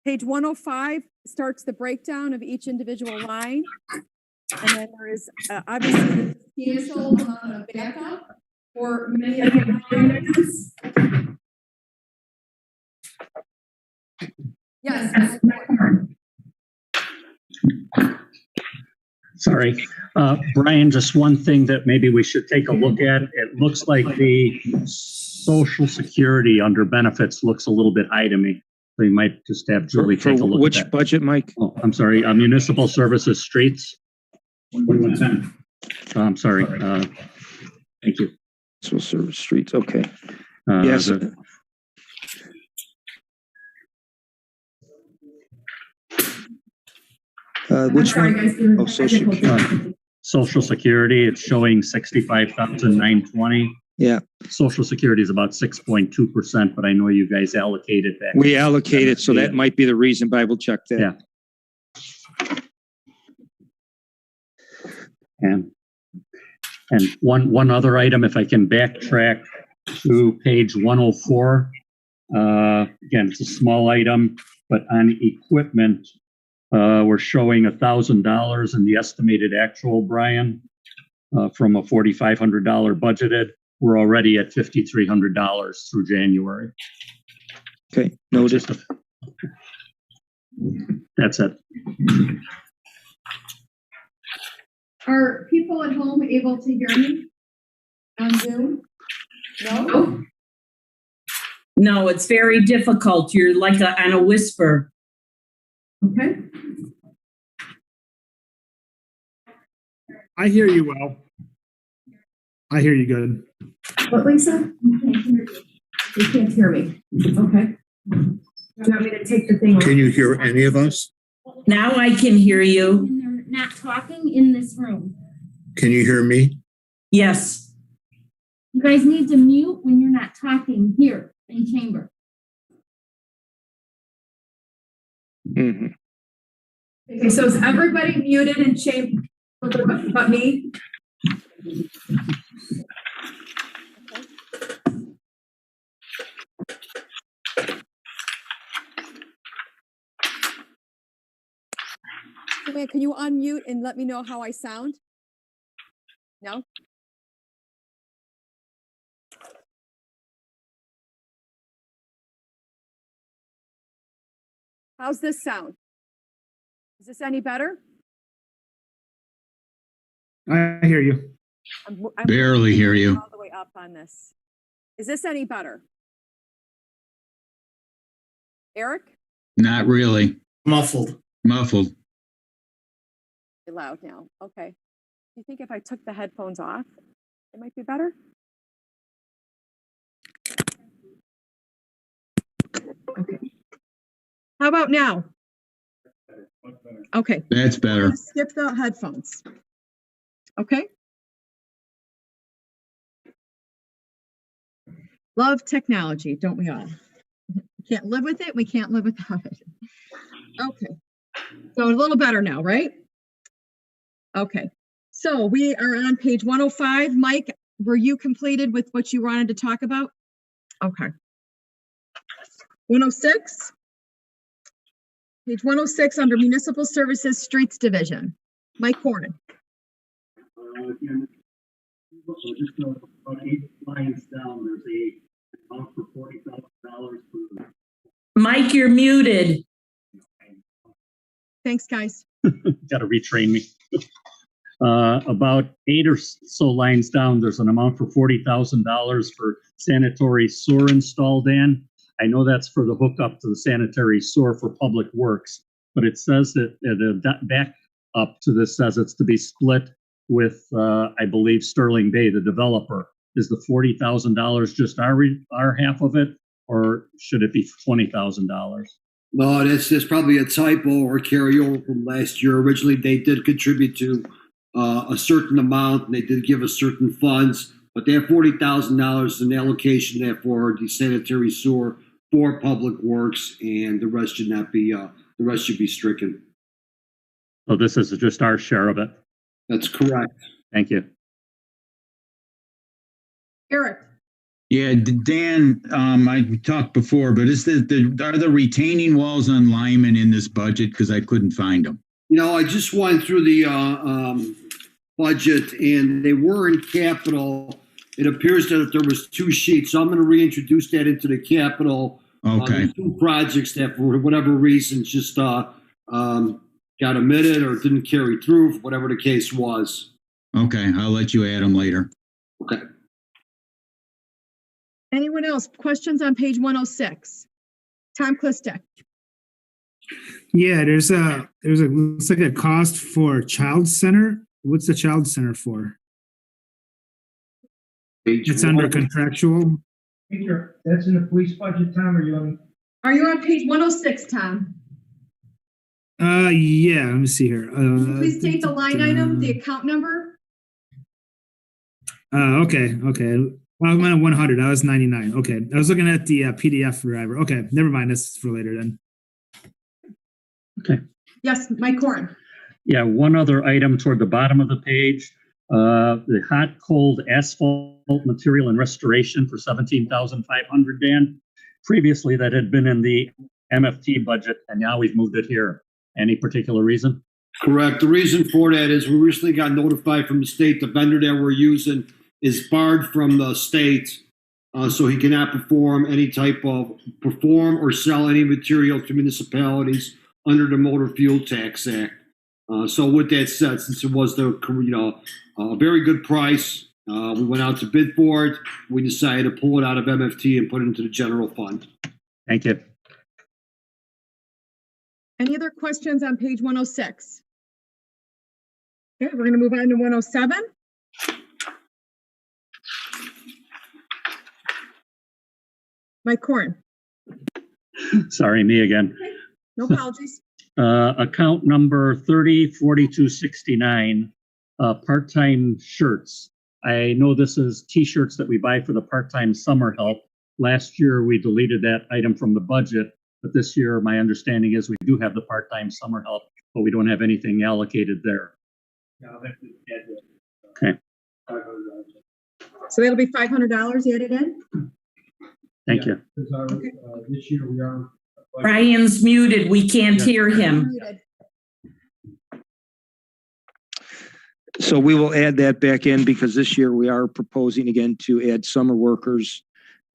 Page 105 starts the breakdown of each individual line. And then there is obviously a substantial amount of backup for many of the items. Yes. Sorry. Brian, just one thing that maybe we should take a look at. It looks like the Social Security under benefits looks a little bit high to me. So you might just have Julie take a look Which at that. budget, Mike? Oh, I'm sorry, municipal services streets. 2110. I'm sorry. Thank you. So service streets, okay. Uh, Yes. the- Which Sorry, one? guys, there was Oh, Social technical Social Security, it's showing 65,920. Yeah, Social Security is about 6.2%, but I know you guys allocated that. we allocated, so that might be the reason, but I will check that. Yeah. And one other item, if I can backtrack to page 104. Again, it's a small item, but on equipment, we're showing $1,000 in the estimated actual, Brian, from a $4,500 budgeted. We're already at $5,300 through January. Okay, noted. That's it. Are people at home able to hear me on Zoom? No? No, it's very difficult. You're like on a whisper. Okay. I hear you well. I hear you good. What, Lisa? You can't hear me. Okay. Do you want me to take the thing off? Can you hear any of us? Now I can hear you. When they're not talking in this room. Can you hear me? Yes. You guys need to mute when you're not talking here in chamber. Mhm. Okay, so is everybody muted in chamber but me? Joanne, can you unmute and let me know how I sound? No? How's this sound? Is this any better? I hear you. I'm Barely hear you. all the way up on this. Is this any better? Eric? Not really. Muffled. Muffled. You're loud now. Okay. Do you think if I took the headphones off, it might be better? Okay. How about now? Okay. That's better. Skip the headphones. Okay. Love technology, don't we all? Can't live with it. We can't live without it. Okay. So a little better now, right? Okay. So we are on page 105. Mike, were you completed with what you wanted to talk about? Okay. 106. Page 106 under Municipal Services Streets Division. Mike Corrin. Again, just about 8 lines down, there's a amount for $40,000 for. Mike, you're muted. Thanks, guys. Got to retrain me. About 8 or so lines down, there's an amount for $40,000 for sanitary sewer install, Dan. I know that's for the hookup to the sanitary sewer for public works, but it says that the back up to this says it's to be split with, I believe, Sterling Bay, the developer. Is the $40,000 just our half of it, or should it be $20,000? No, that's probably a typo or carryover from last year. Originally, they did contribute to a certain amount, and they did give us certain funds, but they have $40,000 is an allocation there for the sanitary sewer for public works, and the rest should not be. The rest should be stricken. So this is just our share of it. That's correct. Thank you. Eric, Yeah, Dan, we talked before, but are the retaining walls on Lyman in this budget? Because I couldn't find them. You know, I just went through the budget, and they were in capital. It appears that there was 2 sheets, so I'm going to reintroduce that into the capital. Okay. 2 projects that, for whatever reason, just got omitted or didn't carry through, whatever the case was. Okay, I'll let you add them later. Okay. anyone else? Questions on page 106? Tom Klistek. Yeah, there's looks like a cost for child center. What's the child center for? It's under contractual. That's in the police budget, Tom, or Are you on page 106, Tom? Yeah, let me see here. Please state the line item, the account number. Okay. Well, I'm at 100. I was 99. Okay. I was looking at the PDF driver. Okay. Never mind. That's for later then. Okay. Yes, Mike Corin. Yeah, one other item toward the bottom of the page. The hot, cold asphalt material and restoration for $17,500, Dan. Previously, that had been in the MFT budget, and now we've moved it here. Any particular reason? Correct. The reason for that is we recently got notified from the state the vendor that we're using is barred from the state, so he cannot perform or sell any material to municipalities under the Motor Fuel Tax Act. So with that said, since it was a very good price, we went out to bid for it. We decided to pull it out of MFT and put it into the general fund. Thank you. Any other questions on page 106? Okay, we're going to move on to 107. Mike Corin. Sorry, me again. Okay, no apologies. Account number 304269, part-time shirts. I know this is T-shirts that we buy for the part-time summer help. Last year, we deleted that item from the budget, but this year, my understanding is we do have the part-time summer help, but we don't have anything allocated there. Okay. So that'll be $500 added in? Thank you. Okay. This year we are. Brian's muted. We can't hear him. So we will add that back in because this year we are proposing again to add summer workers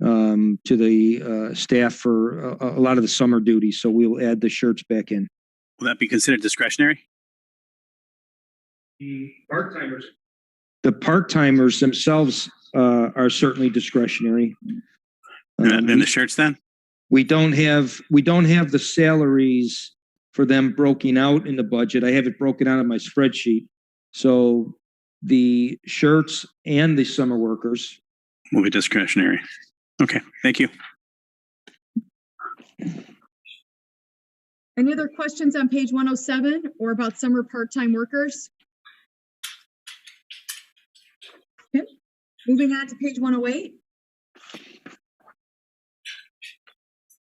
to the staff for a lot of the summer duties. So we will add the shirts back in. Will that be considered discretionary? The part-timers. The part-timers themselves are certainly discretionary. And the shirts then? We don't have the salaries for them broken out in the budget. I have it broken out on my spreadsheet. So the shirts and the summer workers Will be discretionary. Okay, thank you. Any other questions on page 107 or about summer part-time workers? Okay, moving on to page 108.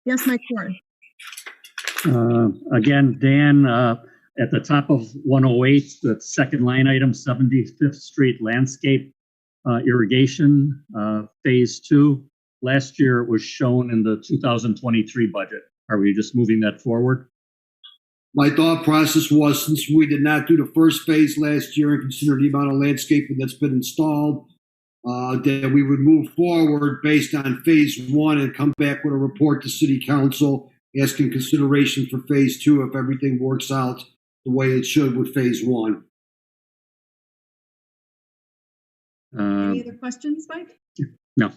Yes, Mike Corin. Again, Dan, at the top of 108, the second line item, 75th Street Landscape Irrigation, Phase 2. Last year it was shown in the 2023 budget. Are we just moving that forward? My thought process was, since we did not do the first phase last year and consider the amount of landscaping that's been installed, that we would move forward based on phase 1 and come back with a report to City Council asking consideration for phase 2 if everything works out the way it should with phase 1. Any other questions, Mike? No.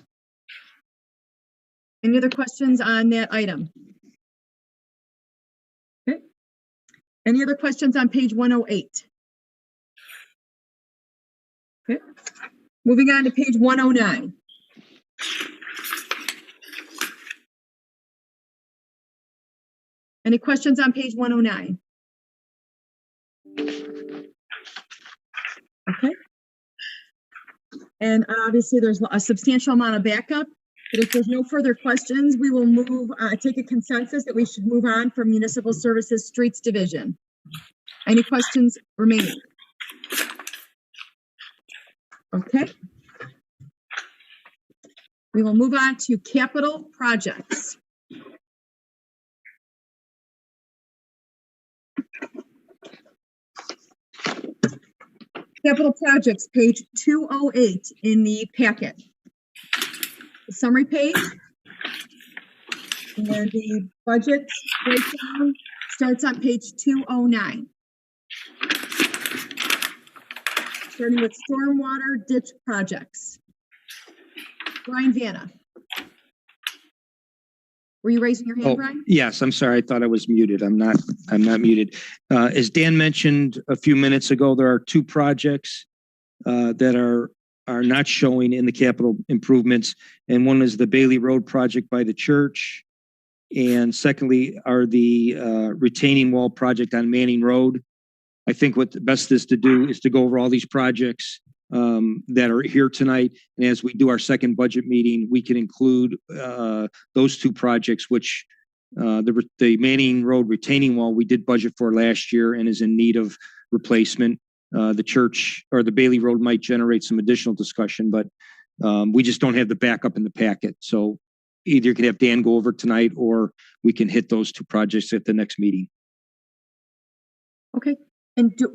Any other questions on that item? Okay. Any other questions on page 108? Okay. Moving on to page 109. Any questions on page 109? Okay. And obviously there's a substantial amount of backup, but if there's no further questions, we will move, take a consensus that we should move on from Municipal Services Streets Division. Any questions remaining? Okay. We will move on to capital projects. Capital projects, page 208 in the packet. The summary page and the budget breakdown starts on page 209. Starting with stormwater ditch projects. Brian Vanna. Were you raising your hand, Brian? Yes, I'm sorry. I thought I was muted. I'm not muted. As Dan mentioned a few minutes ago, there are two projects that are not showing in the capital improvements. And one is the Bailey Road project by the church. And secondly are the retaining wall project on Manning Road. I think what the best is to do is to go over all these projects that are here tonight. And as we do our second budget meeting, we can include those two projects, which the Manning Road retaining wall we did budget for last year and is in need of replacement. The church or the Bailey Road might generate some additional discussion, but we just don't have the backup in the packet. So either you can have Dan go over tonight or we can hit those two projects at the next meeting. Okay. And do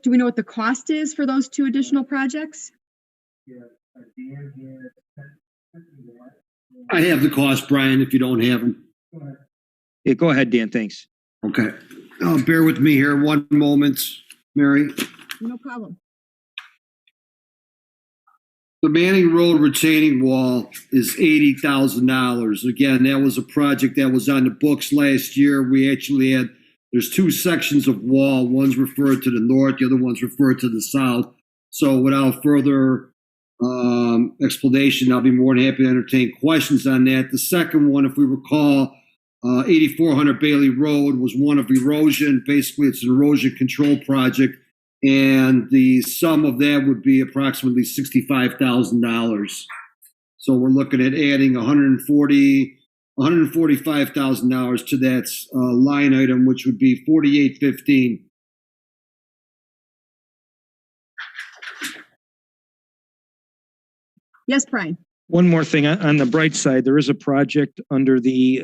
we know what the cost is for those two additional projects? I have the cost, Brian, if you don't have them. Yeah, go ahead, Dan. Thanks. Okay. Bear with me here one moment, Mary. No problem. The Manning Road retaining wall is $80,000. Again, that was a project that was on the books last year. We actually had, there's two sections of wall. One's referred to the north, the other one's referred to the south. So without further explanation, I'll be more than happy to entertain questions on that. The second one, if we recall, 8400 Bailey Road was one of erosion. Basically, it's an erosion control project. And the sum of that would be approximately $65,000. So we're looking at adding $145,000 to that line item, which would be $4815. Yes, Brian. One more thing on the bright side, there is a project under the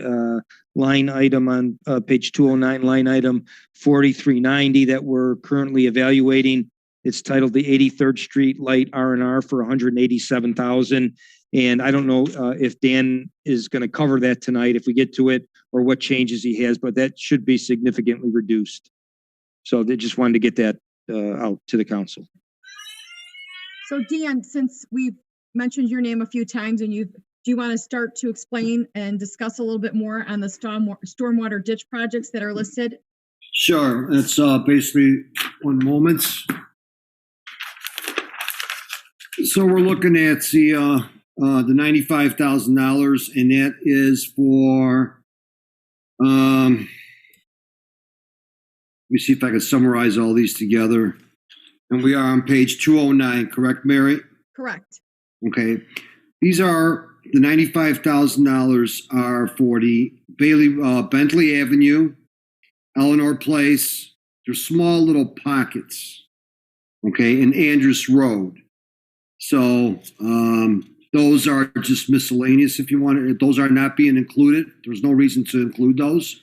line item on page 209, line item 4390 that we're currently evaluating. It's titled the 83rd Street Light R&R for $187,000. And I don't know if Dan is going to cover that tonight if we get to it or what changes he has, but that should be significantly reduced. So they just wanted to get that out to the council. So Dan, since we've mentioned your name a few times and do you want to start to explain and discuss a little bit more on the stormwater ditch projects that are listed? Sure. It's basically one moment. So we're looking at the $95,000, and that is for, let me see if I can summarize all these together. And we are on page 209, correct, Mary? Correct. Okay. These are, the $95,000 are for the Bentley Avenue, Eleanor Place. They're small little pockets, okay, in Andrews Road. So those are just miscellaneous if you want it. Those are not being included. There's no reason to include those.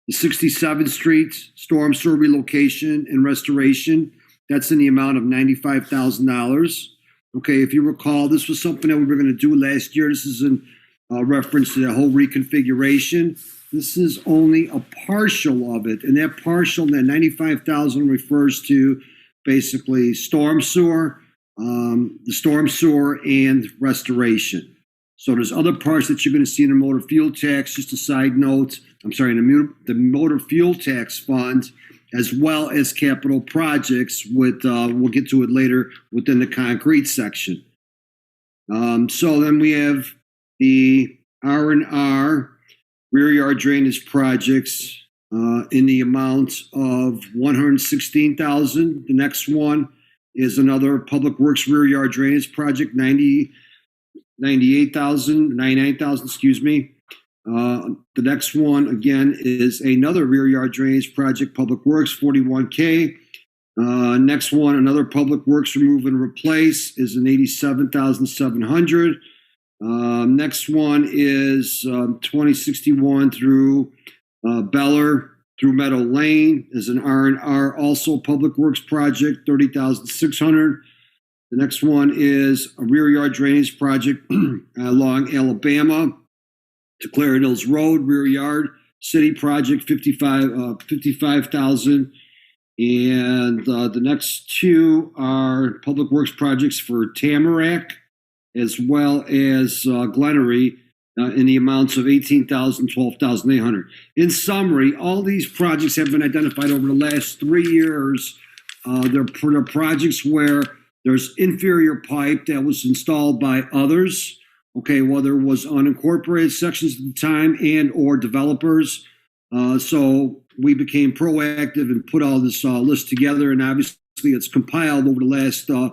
The 67th Street storm sewer relocation and restoration, that's in the amount of $95,000. Okay, if you recall, this was something that we were going to do last year. This is in reference to the whole reconfiguration. This is only a partial of it, and that partial, that $95,000 refers to basically storm sewer, the storm sewer and restoration. So there's other parts that you're going to see in the motor fuel tax. Just a side note, I'm sorry, in the motor fuel tax fund, as well as capital projects. With we'll get to it later within the concrete section. So then we have the R&R rear yard drainage projects in the amount of $116,000. The next one is another public works rear yard drainage project, $99,000, excuse me. The next one, again, is another rear yard drainage project, public works, $41K. Next one, another public works remove and replace, is an $87,700. Next one is 2061 through Beller through Meadow Lane, is an R&R, also public works project, $30,600. The next one is a rear yard drainage project along Alabama to Claret Hills Road, rear yard city project, $55,000. And the next two are public works projects for Tamarack as well as Glenery in the amounts of $18,000, $12,800. In summary, all these projects have been identified over the last 3 years. They're projects where there's inferior pipe that was installed by others, okay, whether it was unincorporated sections at the time and or developers. So we became proactive and put all this list together, and obviously it's compiled over the last 3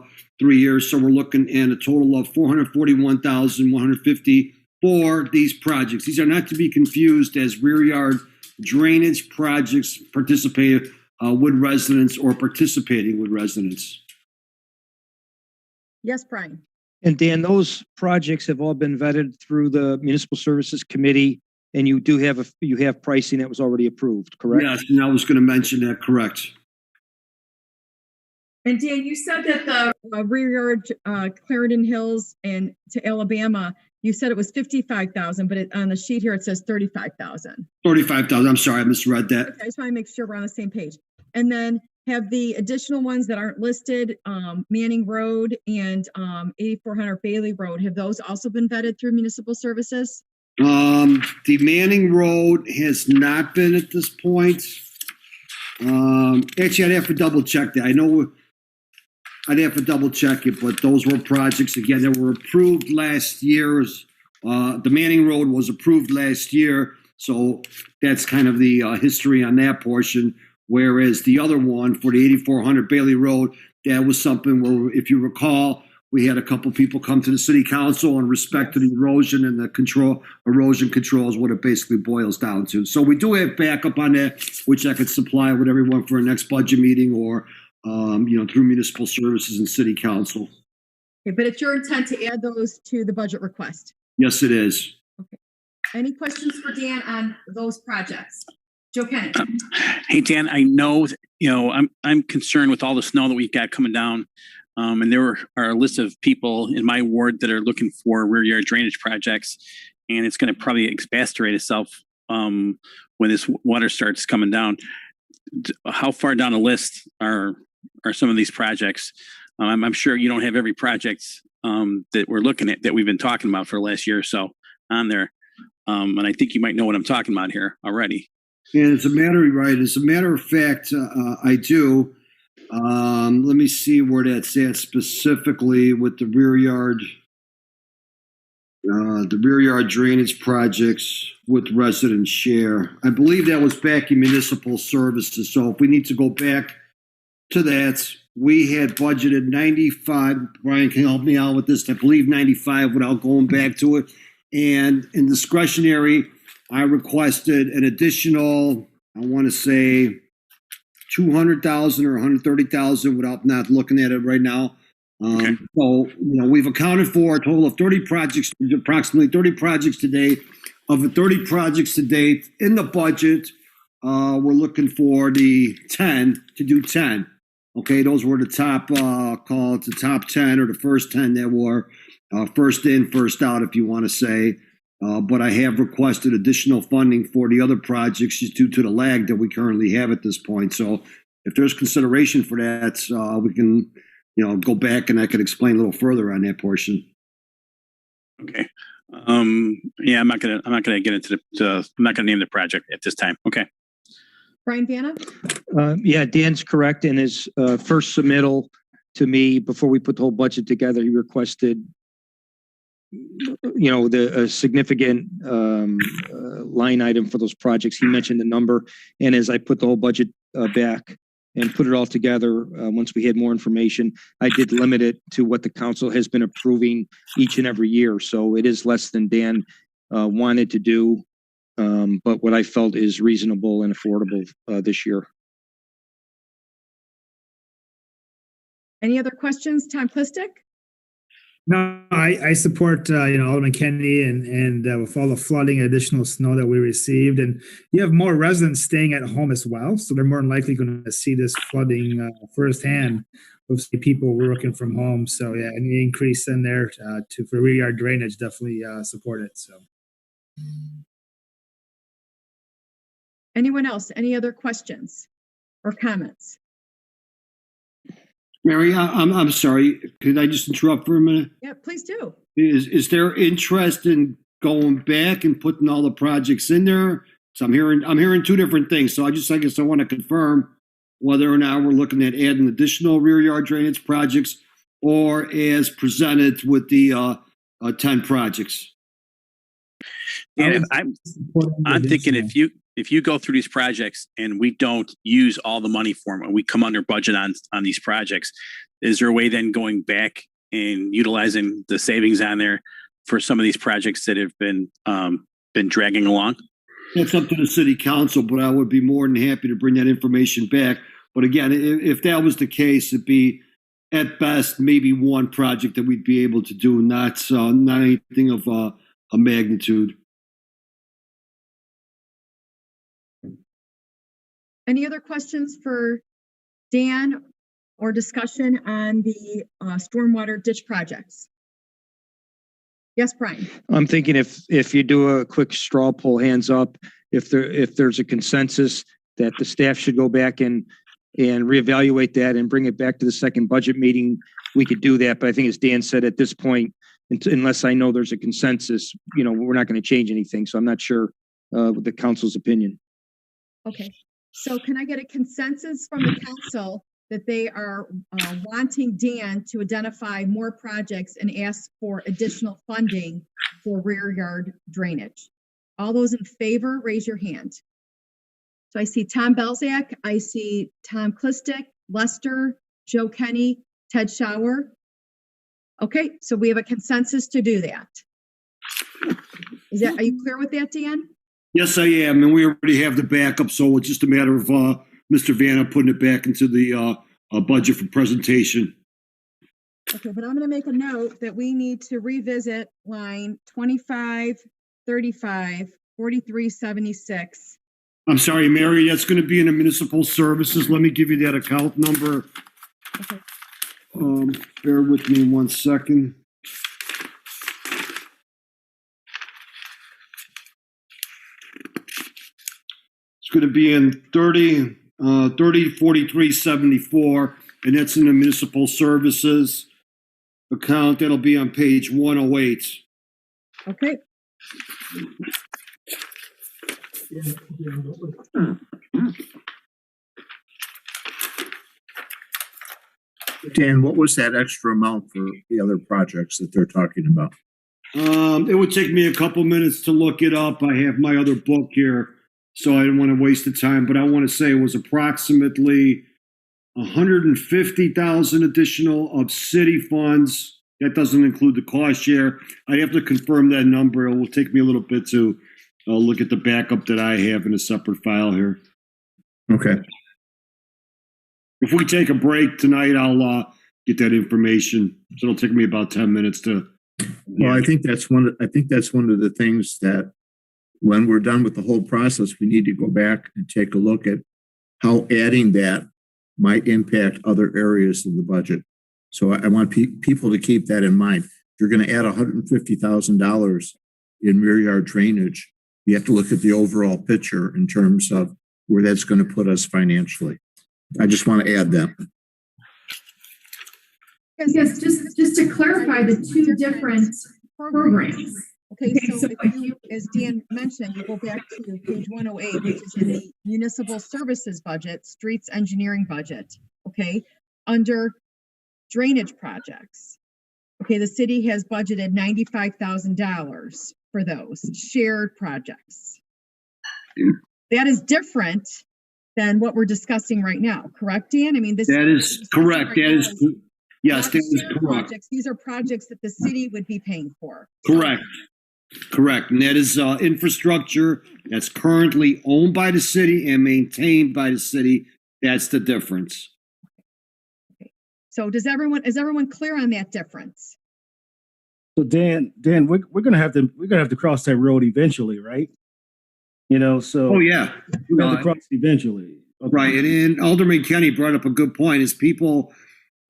years. So we're looking at a total of $441,150 for these projects. These are not to be confused as rear yard drainage projects participated with residents or participating with residents. Yes, Brian. And Dan, those projects have all been vetted through the Municipal Services Committee, and you do have you have pricing that was already approved, correct? Yes, and I was going to mention that, correct. And Dan, you said that the rear yard Clarendon Hills and to Alabama, you said it was 55,000, but on the sheet here it says 35,000. 35,000. I'm sorry, I misread that. Okay, I just want to make sure we're on the same page. And then have the additional ones that aren't listed, Manning Road and 8400 Bailey Road, have those also been vetted through Municipal Services? The Manning Road has not been at this point. Actually, I'd have to double check that. I know I'd have to double check it, but those were projects, again, that were approved last year. The Manning Road was approved last year, so that's kind of the history on that portion. Whereas the other one for the 8400 Bailey Road, that was something where, if you recall, we had a couple people come to the city council in respect to the erosion and the erosion control is what it basically boils down to. So we do have backup on that, which I could supply with everyone for a next budget meeting or, through municipal services and city council. Okay, but it's your intent to add those to the budget request? Yes, it is. Okay. Any questions for Dan on those projects? Joe Kennedy. Hey, Dan, I know, I'm concerned with all the snow that we've got coming down. And there are a list of people in my ward that are looking for rear yard drainage projects, and it's going to probably exacerbate itself when this water starts coming down. How far down the list are some of these projects? I'm sure you don't have every project that we're looking at that we've been talking about for the last year or so on there, and I think you might know what I'm talking about here already. And as a matter of fact, I do. Let me see where that's at specifically with the rear yard drainage projects with resident share. I believe that was back in municipal services. So if we need to go back to that, we had budgeted 95. Brian can help me out with this. I believe 95 without going back to it. And in discretionary, I requested an additional, I want to say, 200,000 or 130,000 without not looking at it right now. Okay. So, we've accounted for a total of 30 projects, approximately 30 projects to date. Of the 30 projects to date in the budget, we're looking for to do 10. Okay, those were the top, call it the top 10 or the first 10 that were first in, first out, if you want to say. But I have requested additional funding for the other projects just due to the lag that we currently have at this point. So if there's consideration for that, we can, go back and I could explain a little further on that portion. Okay. Yeah, I'm not gonna get into I'm not gonna name the project at this time. Okay. Brian Vanna? Yeah, Dan's correct. In his first submittal to me, before we put the whole budget together, he requested, the significant line item for those projects. He mentioned the number. And as I put the whole budget back and put it all together, once we had more information, I did limit it to what the council has been approving each and every year. So it is less than Dan wanted to do. But what I felt is reasonable and affordable this year. Any other questions? Tom Plistic? No, I support Alderman Kennedy and with all the flooding and additional snow that we received, and you have more residents staying at home as well, so they're more than likely going to see this flooding firsthand with people working from home. So yeah, any increase in there for rear yard drainage, definitely support it. So. Anyone else? Any other questions or comments? Mary, I'm sorry. Could I just interrupt for a minute? Yeah, please do. Is there interest in going back and putting all the projects in there? So I'm hearing two different things. So I guess I want to confirm whether or not we're looking at adding additional rear yard drainage projects or as presented with the 10 projects. And I'm thinking if you go through these projects and we don't use all the money for them and we come under budget on these projects, is there a way then going back and utilizing the savings on there for some of these projects that have been dragging along? That's up to the city council, but I would be more than happy to bring that information back. But again, if that was the case, it'd be at best maybe one project that we'd be able to do, not anything of a magnitude. Any other questions for Dan or discussion on the stormwater ditch projects? Yes, Brian. I'm thinking if you do a quick straw poll, hands up, if there's a consensus that the staff should go back and reevaluate that and bring it back to the second budget meeting, we could do that. But I think as Dan said, at this point, unless I know there's a consensus, we're not going to change anything. So I'm not sure with the council's opinion. Okay. So can I get a consensus from the council that they are wanting Dan to identify more projects and ask for additional funding for rear yard drainage? All those in favor, raise your hand. So I see Tom Belzak, I see Tom Klistic, Lester, Joe Kenny, Ted Schauer. Okay, so we have a consensus to do that. Are you clear with that, Dan? Yes, I am, and we already have the backup, so it's just a matter of Mr. Vanna putting it back into the budget for presentation. Okay, but I'm going to make a note that we need to revisit line 2535, 4376. I'm sorry, Mary, that's going to be in the municipal services. Let me give you that account number. Okay. Bear with me 1 second. It's going to be in 304374, and that's in the municipal services account. That'll be on page 108. Okay. Dan, what was that extra amount for the other projects that they're talking about? It would take me a couple minutes to look it up. I have my other book here, so I didn't want to waste the time, but I want to say it was approximately 150,000 additional of city funds. That doesn't include the cost share. I have to confirm that number. It will take me a little bit to look at the backup that I have in a separate file here. Okay. If we take a break tonight, I'll get that information. So it'll take me about 10 minutes to. Well, I think that's one of the things that when we're done with the whole process, we need to go back and take a look at how adding that might impact other areas of the budget. So I want people to keep that in mind. If you're going to add $150,000 in rear yard drainage, you have to look at the overall picture in terms of where that's going to put us financially. I just want to add that. Yes, just to clarify the two different programs. Okay, so if you, as Dan mentioned, you go back to page 108, which is in the municipal services budget, streets engineering budget, okay? Under drainage projects. Okay, the city has budgeted $95,000 for those shared projects. That is different than what we're discussing right now, correct, Dan? I mean, this. That is correct. That is, yes, not that is shared correct. projects. These are projects that the city would be paying for. Correct. Correct. And that is infrastructure that's currently owned by the city and maintained by the city. That's the difference. So is everyone clear on that difference? So Dan, we're gonna have to cross that road eventually, right? You know, so. Oh, yeah. We're gonna have to cross it eventually. Okay. Right. And Alderman Kenny brought up a good point. Is people,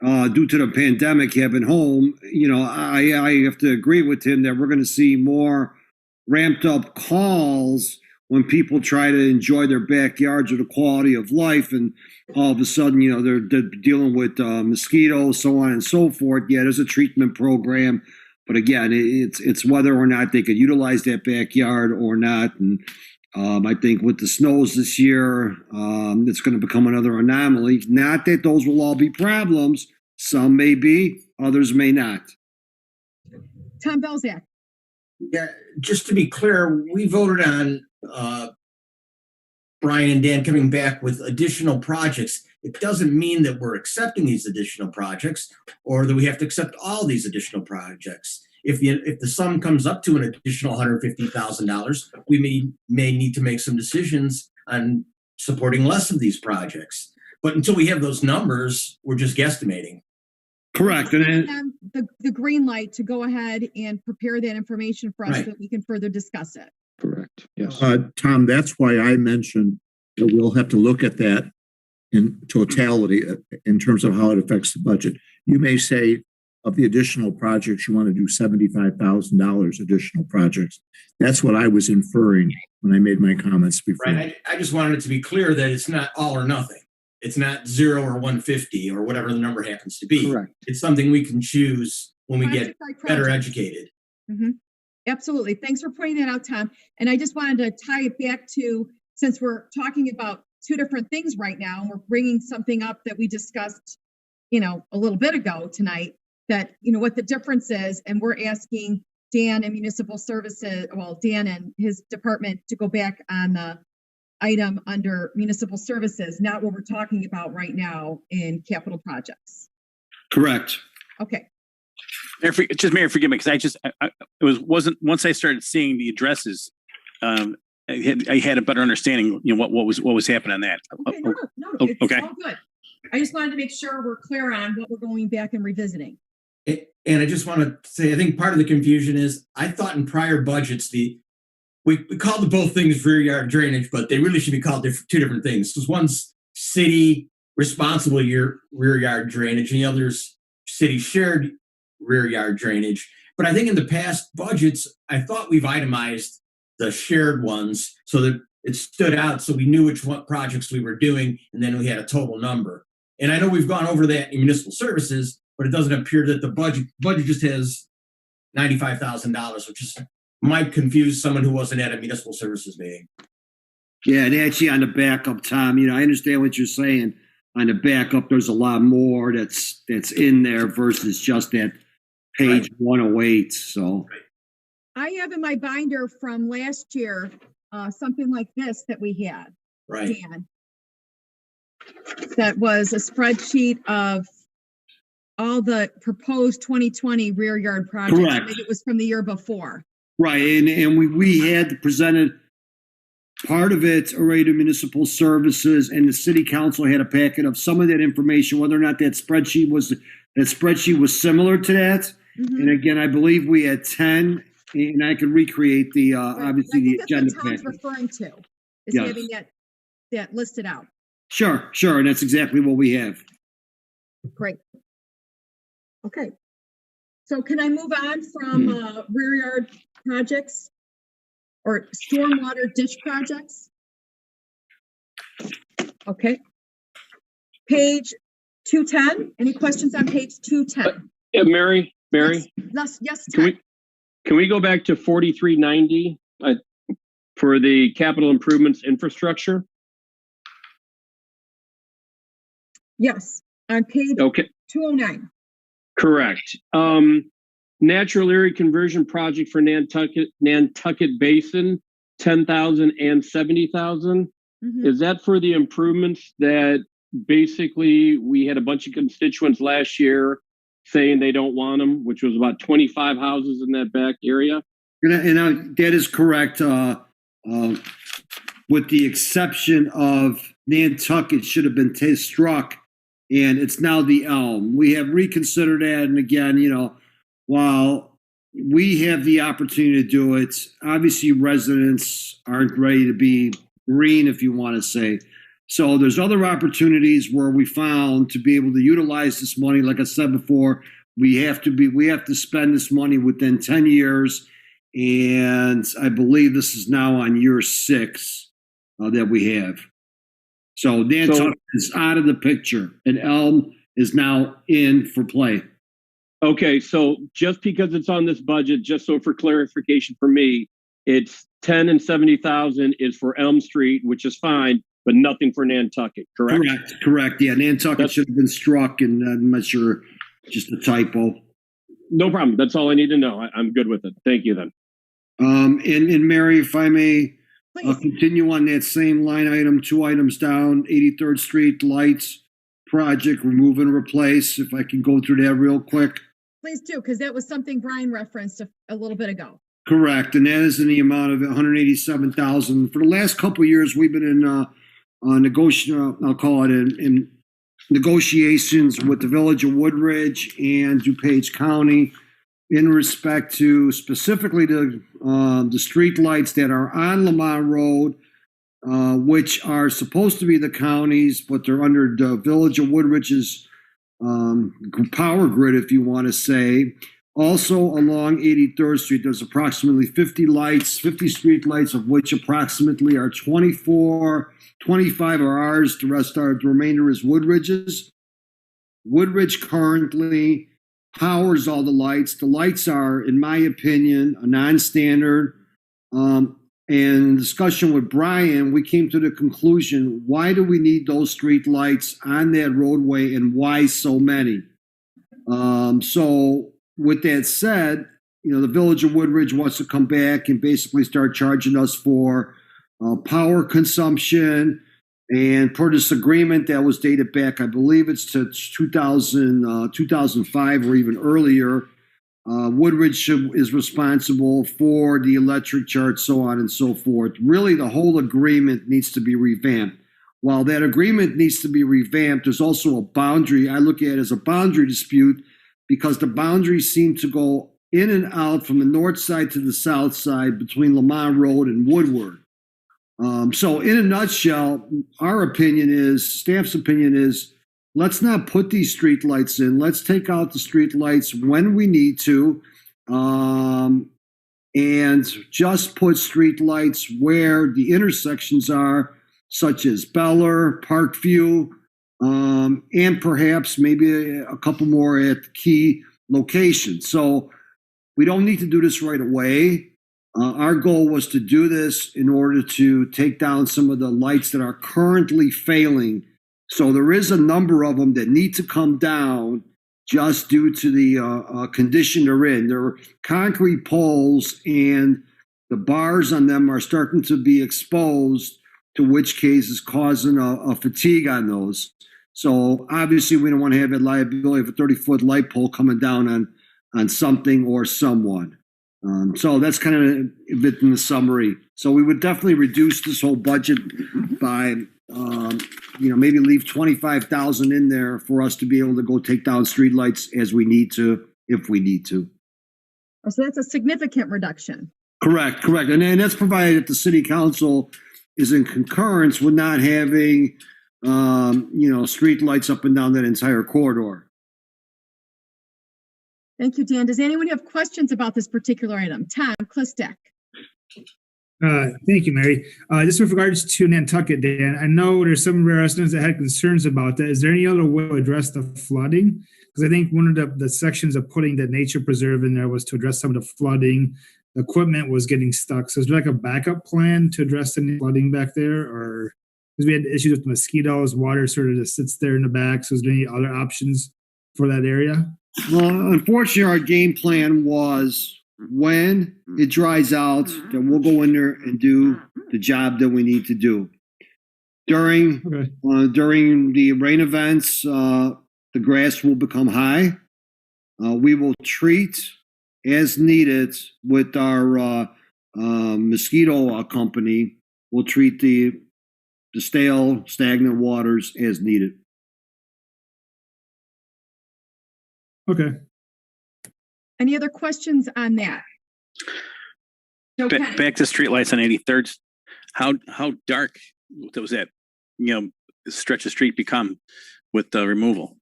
due to the pandemic, have been home. You know, I have to agree with him that we're going to see more ramped up calls when people try to enjoy their backyards or the quality of life, and all of a sudden, you know, they're dealing with mosquitoes, so on and so forth. Yeah, there's a treatment program, but again, it's whether or not they could utilize that backyard or not. And I think with the snows this year, it's going to become another anomaly. Not that those will all be problems. Some may be, others may not. Tom Belzak. Yeah, just to be clear, we voted on Brian and Dan coming back with additional projects. It doesn't mean that we're accepting these additional projects or that we have to accept all these additional projects. If the sum comes up to an additional $150,000, we may need to make some decisions on supporting less of these projects. But until we have those numbers, we're just guesstimating. Correct. And the green light to go ahead and prepare that information for us Right. so that we can further discuss it. Correct. Yes. Tom, that's why I mentioned that we'll have to look at that in totality in terms of how it affects the budget. You may say of the additional projects, you want to do $75,000 additional projects. That's what I was inferring when I made my comments before. Right. I just wanted it to be clear that it's not all or nothing. It's not 0 or 150 or whatever the number happens to be. Correct. It's something we can choose when we Project get by better project. educated. Mm-hmm. Absolutely. Thanks for pointing that out, Tom. And I just wanted to tie it back to, since we're talking about two different things right now, and we're bringing something up that we discussed, you know, a little bit ago tonight, that, you know, what the difference is. And we're asking Dan and Municipal Services, well, Dan and his department to go back on the item under Municipal Services, not what we're talking about right now in capital projects. correct. Okay. Mayor, forgive me, because wasn't once I started seeing the addresses, I had a better understanding, you know, what was happening on that. Okay, no, it's okay. all good. I just wanted to make sure we're clear on what we're going back and revisiting. And I just want to say, I think part of the confusion is I thought in prior budgets, we called the both things rear yard drainage, but they really should be called two different things. Because one's city responsible rear yard drainage, and the other's city shared rear yard drainage. But I think in the past budgets, I thought we've itemized the shared ones so that it stood out, so we knew which projects we were doing, and then we had a total number. And I know we've gone over that in municipal services, but it doesn't appear that the budget just has $95,000, which might confuse someone who wasn't at a municipal services meeting. Yeah, and actually on the backup, Tom, you know, I understand what you're saying. On the backup, there's a lot more that's in there versus just that page 108. So I have in my binder from last year something like this that we had. Right. Dan. That was a spreadsheet of all the proposed 2020 rear yard projects. Correct. Maybe it was from the year before. right, and we had presented part of it already to municipal services, and the city council had a packet of some of that information, whether or not that spreadsheet was similar to that. Mm-hmm. And again, I believe we had 10, and I could recreate the obviously the agenda That's what Tom's packet. referring to, is Yes. having that listed out. Sure, and that's exactly what we have. Great. Okay. So can I move on from rear yard projects or stormwater ditch projects? Okay. Page 210. Any questions on page 210? Yeah, Mary, Yes, can Can we go back to 4390 for the capital improvements infrastructure? Yes, on page Okay, 209. correct. Natural area conversion project for Nantucket Basin, 10,000 and 70,000. Is that for the improvements that basically we had a bunch of constituents last year saying they don't want them, which was about 25 houses in that back area? And that is correct. With the exception of Nantucket should have been struck, and it's now the Elm. We have reconsidered that, and again, while we have the opportunity to do it, obviously residents aren't ready to be green, if you want to say. So there's other opportunities where we found to be able to utilize this money. Like I said before, we have to spend this money within 10 years. And I believe this is now on year 6 that we have. So Nantucket is out of the picture, and Elm is now in for play. Okay, so just because it's on this budget, just so for clarification for me, it's 10 and 70,000 is for Elm Street, which is fine, but nothing for Nantucket, correct? Correct. Yeah, Nantucket should have been struck, and I'm not sure, just a typo. No problem. That's all I need to know. I'm good with it. Thank you then. And Mary, if I may continue on that same line item, 2 items down, 83rd Street lights project, remove and replace. If I can go through that real quick. Please do, because that was something Brian referenced a little bit ago. Correct, and that is in the amount of $187,000. For the last couple of years, we've been in I'll call it in negotiations with the Village of Woodridge and DuPage County in respect to specifically the street lights that are on Lamont Road, which are supposed to be the county's, but they're under the Village of Woodridge's power grid, if you want to say. Also along 83rd Street, there's approximately 50 street lights, of which approximately are 25 are ours. The remainder is Woodridge's. Woodridge currently powers all the lights. The lights are, in my opinion, a non-standard. And in discussion with Brian, we came to the conclusion, why do we need those street lights on that roadway, and why so many? So with that said, the Village of Woodridge wants to come back and basically start charging us for power consumption. And per this agreement that was dated back, I believe it's to 2005 or even earlier, Woodridge is responsible for the electric charge, so on and so forth. Really, the whole agreement needs to be revamped. While that agreement needs to be revamped, there's also a boundary. I look at it as a boundary dispute because the boundaries seem to go in and out from the north side to the south side between Lamont Road and Woodward. So in a nutshell, our opinion is, staff's opinion is, let's not put these street lights in. Let's take out the street lights when we need to, and just put street lights where the intersections are, such as Beller, Parkview, and perhaps maybe a couple more at key locations. So we don't need to do this right away. Our goal was to do this in order to take down some of the lights that are currently failing. So there is a number of them that need to come down just due to the condition they're in. They're concrete poles, and the bars on them are starting to be exposed, to which case is causing a fatigue on those. So obviously we don't want to have a liability of a 30-foot light pole coming down on something or someone. So that's kind of a bit in the summary. So we would definitely reduce this whole budget by, maybe leave 25,000 in there for us to be able to go take down streetlights as we need to, if we need to. So that's a significant reduction. Correct. And that's provided that the city council is in concurrence with not having, street lights up and down that entire corridor. Thank you, Dan. Does anyone have questions about this particular item? Tom Klistek. Thank you, Mary. Just with regards to Nantucket, Dan, I know there's some residents that had concerns about that. Is there any other way to address the flooding? Because I think one of the sections of putting the nature preserve in there was to address some of the flooding. The equipment was getting stuck. So is there like a backup plan to address any flooding back there? Or because we had issues with mosquitoes, water sort of just sits there in the back. So is there any other options for that area? Well, unfortunately, our game plan was when it dries out, then we'll go in there and do the job that we need to do. During the rain events, the grass will become high. We will treat as needed with our mosquito company. We'll treat the stale, stagnant waters as needed. Okay. Any other questions on that? Back to streetlights on 83rd. How dark does that stretch of street become with the removal?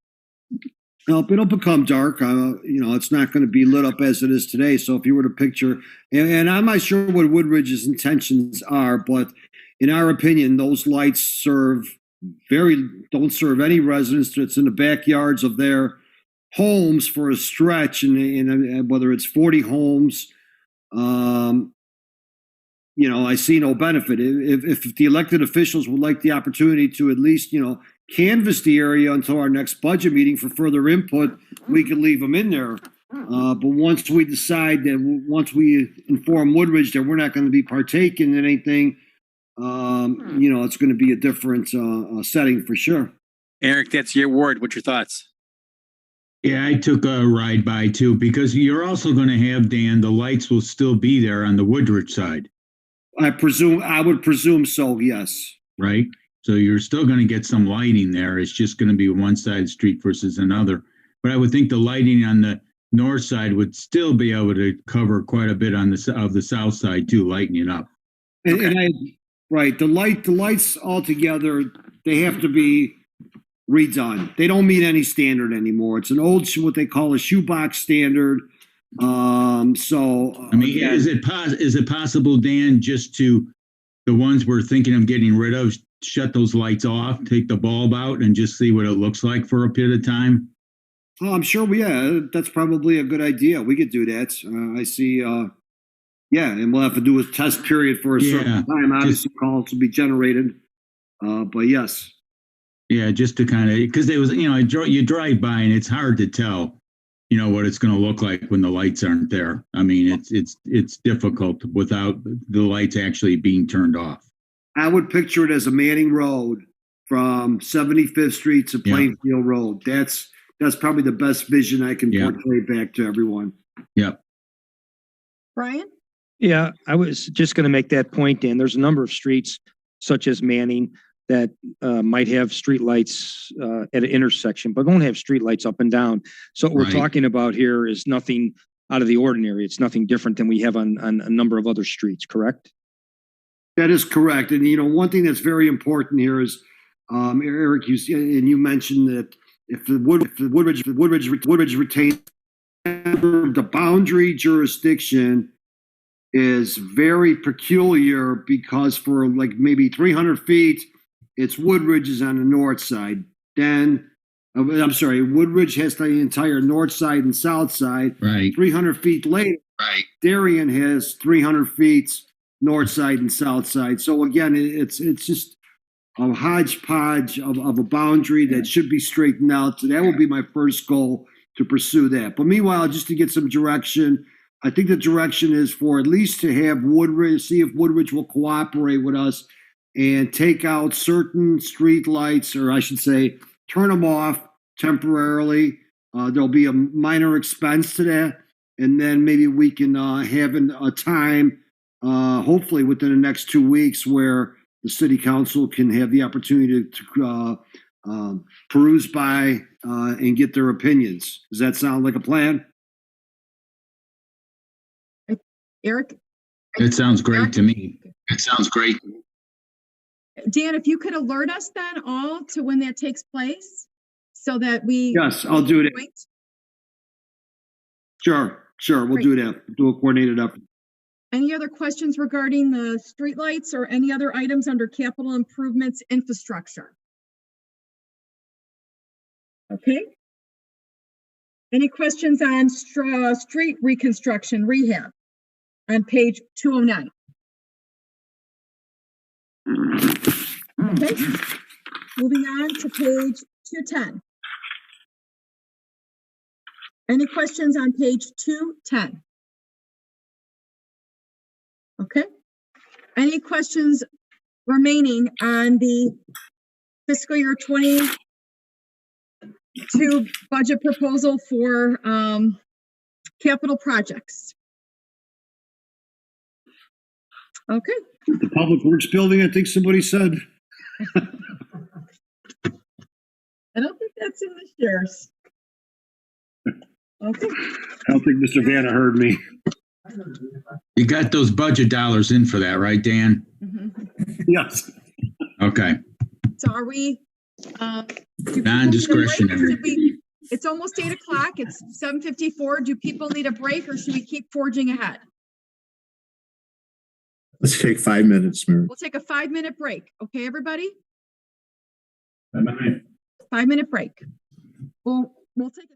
Well, it'll become dark. It's not going to be lit up as it is today. So if you were to picture, and I'm not sure what Woodridge's intentions are, but in our opinion, those lights don't serve any residents that's in the backyards of their homes for a stretch, and whether it's 40 homes, I see no benefit. If the elected officials would like the opportunity to at least, canvass the area until our next budget meeting for further input, we could leave them in there. But once we decide once we inform Woodridge that we're not going to be partaking in anything, it's going to be a different setting for sure. Eric, that's your ward. What's your thoughts? Yeah, I took a ride by too, because you're also going to have, Dan, the lights will still be there on the Woodridge side. I would presume so, yes. Right? So you're still going to get some lighting there. It's just going to be one side of the street versus another. But I would think the lighting on the north side would still be able to cover quite a bit of the south side too, lighting it up. Right. The lights altogether, they have to be redone. They don't meet any standard anymore. It's an old, what they call a shoebox standard. Is it possible, Dan, just to the ones we're thinking of getting rid of, shut those lights off, take the bulb out, and just see what it looks like for a period of time? Oh, I'm sure that's probably a good idea. We could do that. I see. And we'll have to do a test period for a certain time. Obviously, calls will be generated. But yes. Yeah, just to kind of, because you drive by and it's hard to tell, what it's going to look like when the lights aren't there. I mean, it's difficult without the lights actually being turned off. I would picture it as a Manning Road from 75th Street to Plainfield Road. That's probably the best vision I can portray back to everyone. Yep. Brian? Yeah, I was just going to make that point, Dan. There's a number of streets, such as Manning, that might have streetlights at an intersection, but don't have streetlights up and down. So what we're talking about here is nothing out of the ordinary. It's nothing different than we have on a number of other streets, correct? That is correct. And, one thing that's very important here is, Eric, you mentioned that if the Woodridge retains the boundary jurisdiction is very peculiar, because for like maybe 300 feet, it's Woodridge is on the north side. Then, Woodridge has the entire north side and south side. Right. 300 feet later, Darien has 300 feet north side and south side. So again, it's just a hodgepodge of a boundary that should be straightened out. So that will be my first goal, to pursue that. But meanwhile, just to get some direction, I think the direction is for at least to have Woodridge, see if Woodridge will cooperate with us and take out certain street lights, or I should say, turn them off temporarily. There'll be a minor expense to that. And then maybe we can have a time, hopefully within the next 2 weeks, where the city council can have the opportunity to peruse by and get their opinions. Does that sound like a plan? Eric? That sounds great to me. That sounds great. Dan, if you could alert us then all to when that takes place, so that we... Yes, I'll do that. Sure. We'll do that. Do a coordinated effort. Any other questions regarding the streetlights or any other items under capital improvements infrastructure? Okay. Any questions on street reconstruction rehab on page 209? Okay. Moving on to page 210. Any questions on page 210? Okay. Any questions remaining on the fiscal year 22 budget proposal for capital projects? Okay. The Public Works Building, I think somebody said. I don't think that's in the shares. Okay. I don't think Mr. Vanna heard me. You got those budget dollars in for that, right, Dan? Yes. Okay. So are we? Non-discretionary. It's almost 8 o'clock. It's 7:54. Do people need a break or should we keep forging ahead? Let's take 5 minutes, Mary. We'll take a 5-minute break. Okay, everybody? 5 minutes. 5-minute break. We'll take a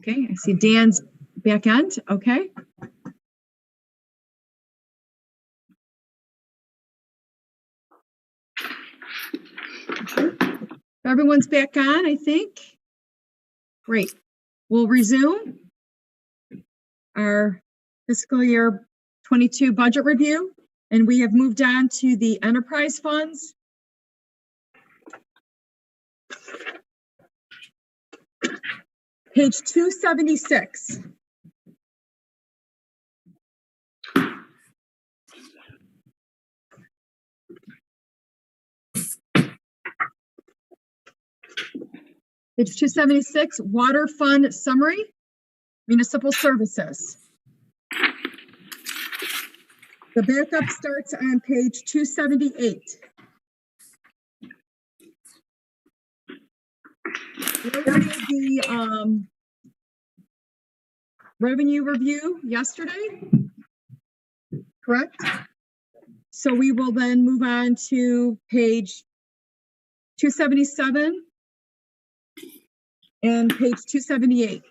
Okay, I see Dan's back end. Okay. Everyone's back on, I think. Great. We'll resume our fiscal year 22 budget review, and we have moved on to the enterprise funds. Page 276. Page 276, Water Fund Summary, Municipal Services. The backup starts on page 278. We did the revenue review yesterday, correct? So we will then move on to page 277 and page 278.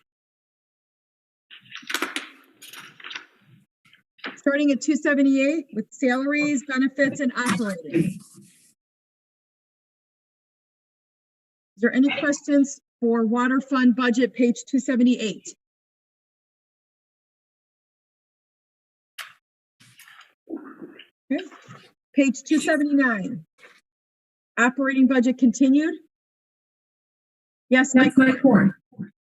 Starting at 278 with salaries, benefits, and operating. Is there any questions for water fund budget, page 278? Okay. Page 279. Operating budget continued. Yes, Mike Horn.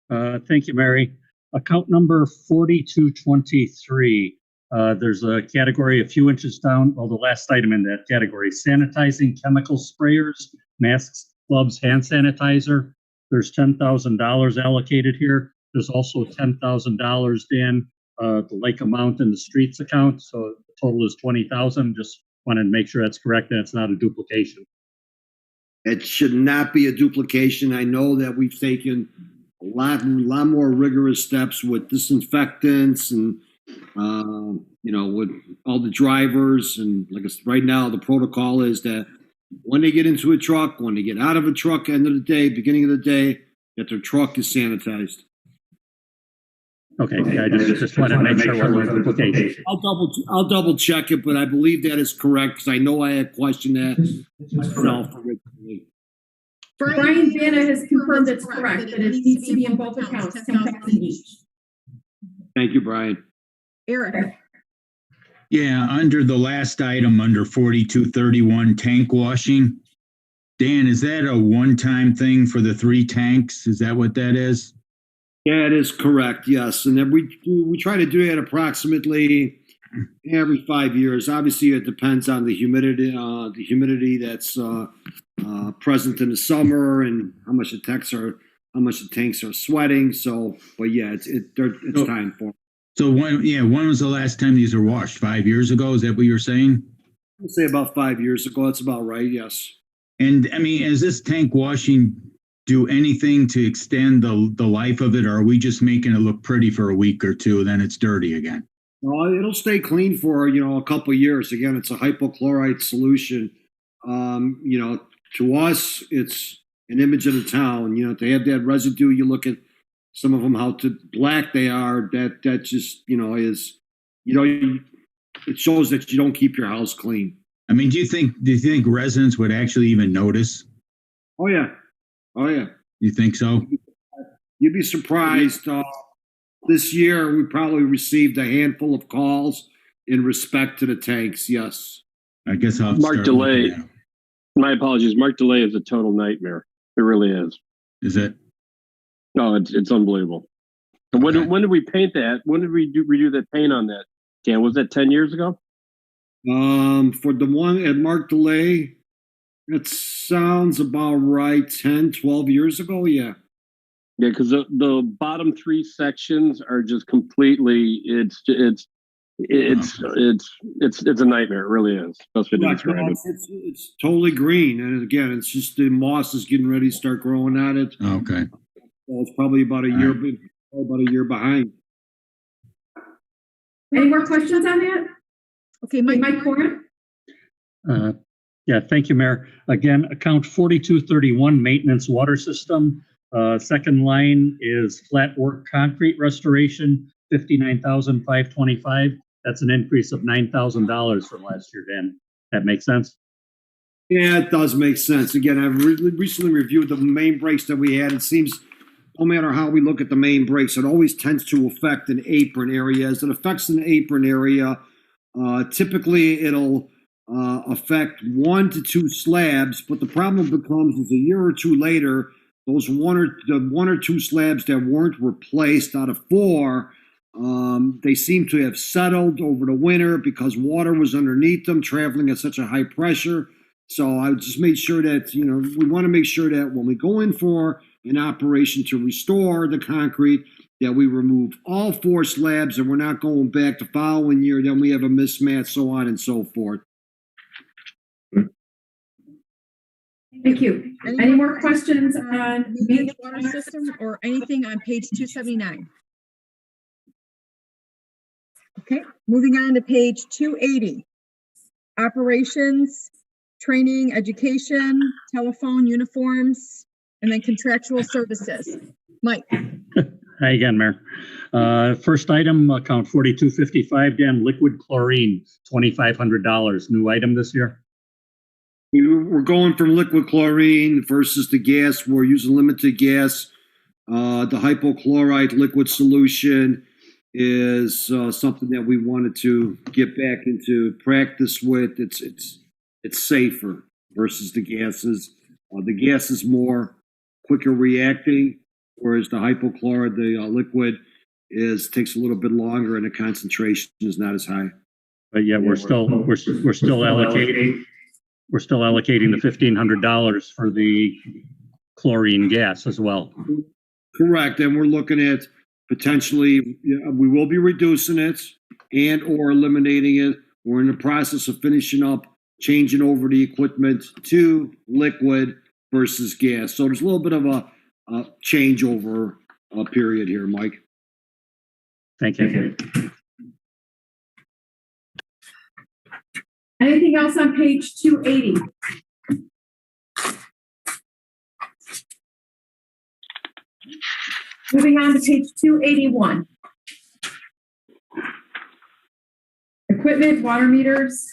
Thank you, Mary. Account number 4223. There's a category a few inches down, well, the last item in that category, sanitizing chemical sprayers, masks, gloves, hand sanitizer. There's $10,000 allocated here. There's also $10,000, Dan, the lake amount in the streets account. So the total is 20,000. Just wanted to make sure that's correct and it's not a duplication. It should not be a duplication. I know that we've taken a lot more rigorous steps with disinfectants and, with all the drivers. And like I said, right now, the protocol is that when they get into a truck, when they get out of a truck, end of the day, beginning of the day, that their truck is sanitized. Okay, yeah, I just wanted to make sure it wasn't a duplication. I'll double check it, but I believe that is correct because I know I had questioned that myself originally. Brian Vanna has confirmed it's correct, that it needs to be in both accounts, 10,000 each. Thank you, Brian. Eric. Yeah, under the last item, under 4231, tank washing. Dan, is that a one-time thing for the 3 tanks? Is that what that is? Yeah, it is correct. Yes, and then we try to do that approximately every 5 years. Obviously, it depends on the humidity that's present in the summer and how much the tanks are sweating. So, but yeah, it's time for. So when was the last time these were washed? 5 years ago? Is that what you're saying? I'd say about 5 years ago. That's about right. Yes. And I mean, is this tank washing do anything to extend the life of it, or are we just making it look pretty for a week or two, then it's dirty again? No, it'll stay clean for a couple of years. Again, it's a hypochlorite solution. To us, it's an image of the town. They have that residue. You look at some of them, how black they are. That just is it shows that you don't keep your house clean. I mean, do you think residents would actually even notice? Oh yeah. You think so? You'd be surprised. This year, we probably received a handful of calls in respect to the tanks. Yes. I guess I'll Mark Delay. My apologies. Mark Delay is a total nightmare. It really is. Is it? No, it's unbelievable. And when did we paint that? When did we redo that paint on that? Dan, was that 10 years ago? For the one at Mark Delay, it sounds about right. 10, 12 years ago. Yeah. Yeah, because the bottom 3 sections are just completely. It's a nightmare. It really is. Best way to describe it. It's totally green, and again, it's just the moss is getting ready to start growing at it. Okay. So it's probably about a year behind. Any more questions on that? Okay, Mike Horn. Yeah, thank you, Mayor. Again, account 4231, maintenance water system. Second line is flat work concrete restoration, 59,525. That's an increase of $9,000 from last year, Dan. That makes sense? Yeah, it does make sense. Again, I've recently reviewed the main breaks that we had. It seems no matter how we look at the main breaks, it always tends to affect an apron area. As it affects an apron area, typically it'll affect 1 to 2 slabs, but the problem becomes is a year or two later, those one or two slabs that weren't replaced out of 4, they seem to have settled over the winter because water was underneath them, traveling at such a high pressure. So I just made sure that, we want to make sure that when we go in for an operation to restore the concrete, that we remove all 4 slabs and we're not going back the following year. Then we have a mismatch, so on and so forth. Thank you. Any more questions on the water system or anything on page 279? Okay, moving on to page 280. Operations, training, education, telephone, uniforms, and then contractual services. Mike. Hi again, Mayor. First item, account 4255, Dan, liquid chlorine, $2,500. New item this year? We're going from liquid chlorine versus the gas. We're using limited gas. The hypochlorite liquid solution is something that we wanted to get back into practice with. It's safer versus the gases. The gas is more quicker reacting, whereas the hypochlorite, the liquid, takes a little bit longer and the concentration is not as high. But yeah, we're still allocating the $1,500 for the chlorine gas as well. Correct, and we're looking at potentially, we will be reducing it and or eliminating it. We're in the process of finishing up, changing over the equipment to liquid versus gas. So there's a little bit of a changeover period here, Mike. Thank you. anything else on page 280? Moving on to page 281. Equipment, water meters,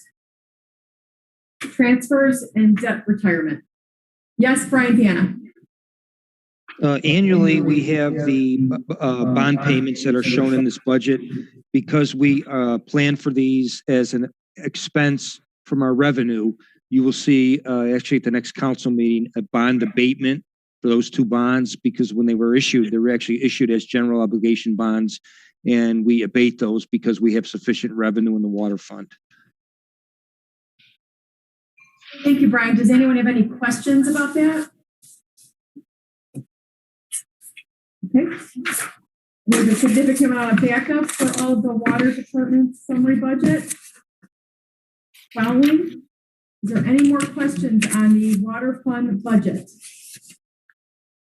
transfers, and debt retirement. Yes, Brian Piana. Annually, we have the bond payments that are shown in this budget because we plan for these as an expense from our revenue. You will see actually at the next council meeting a bond abatement for those 2 bonds because when they were actually issued as general obligation bonds, and we abate those because we have sufficient revenue in the water fund. Thank you, Brian. Does anyone have any questions about that? Okay. There's a significant amount of backup for all of the water department summary budget. Following, is there any more questions on the water fund budget?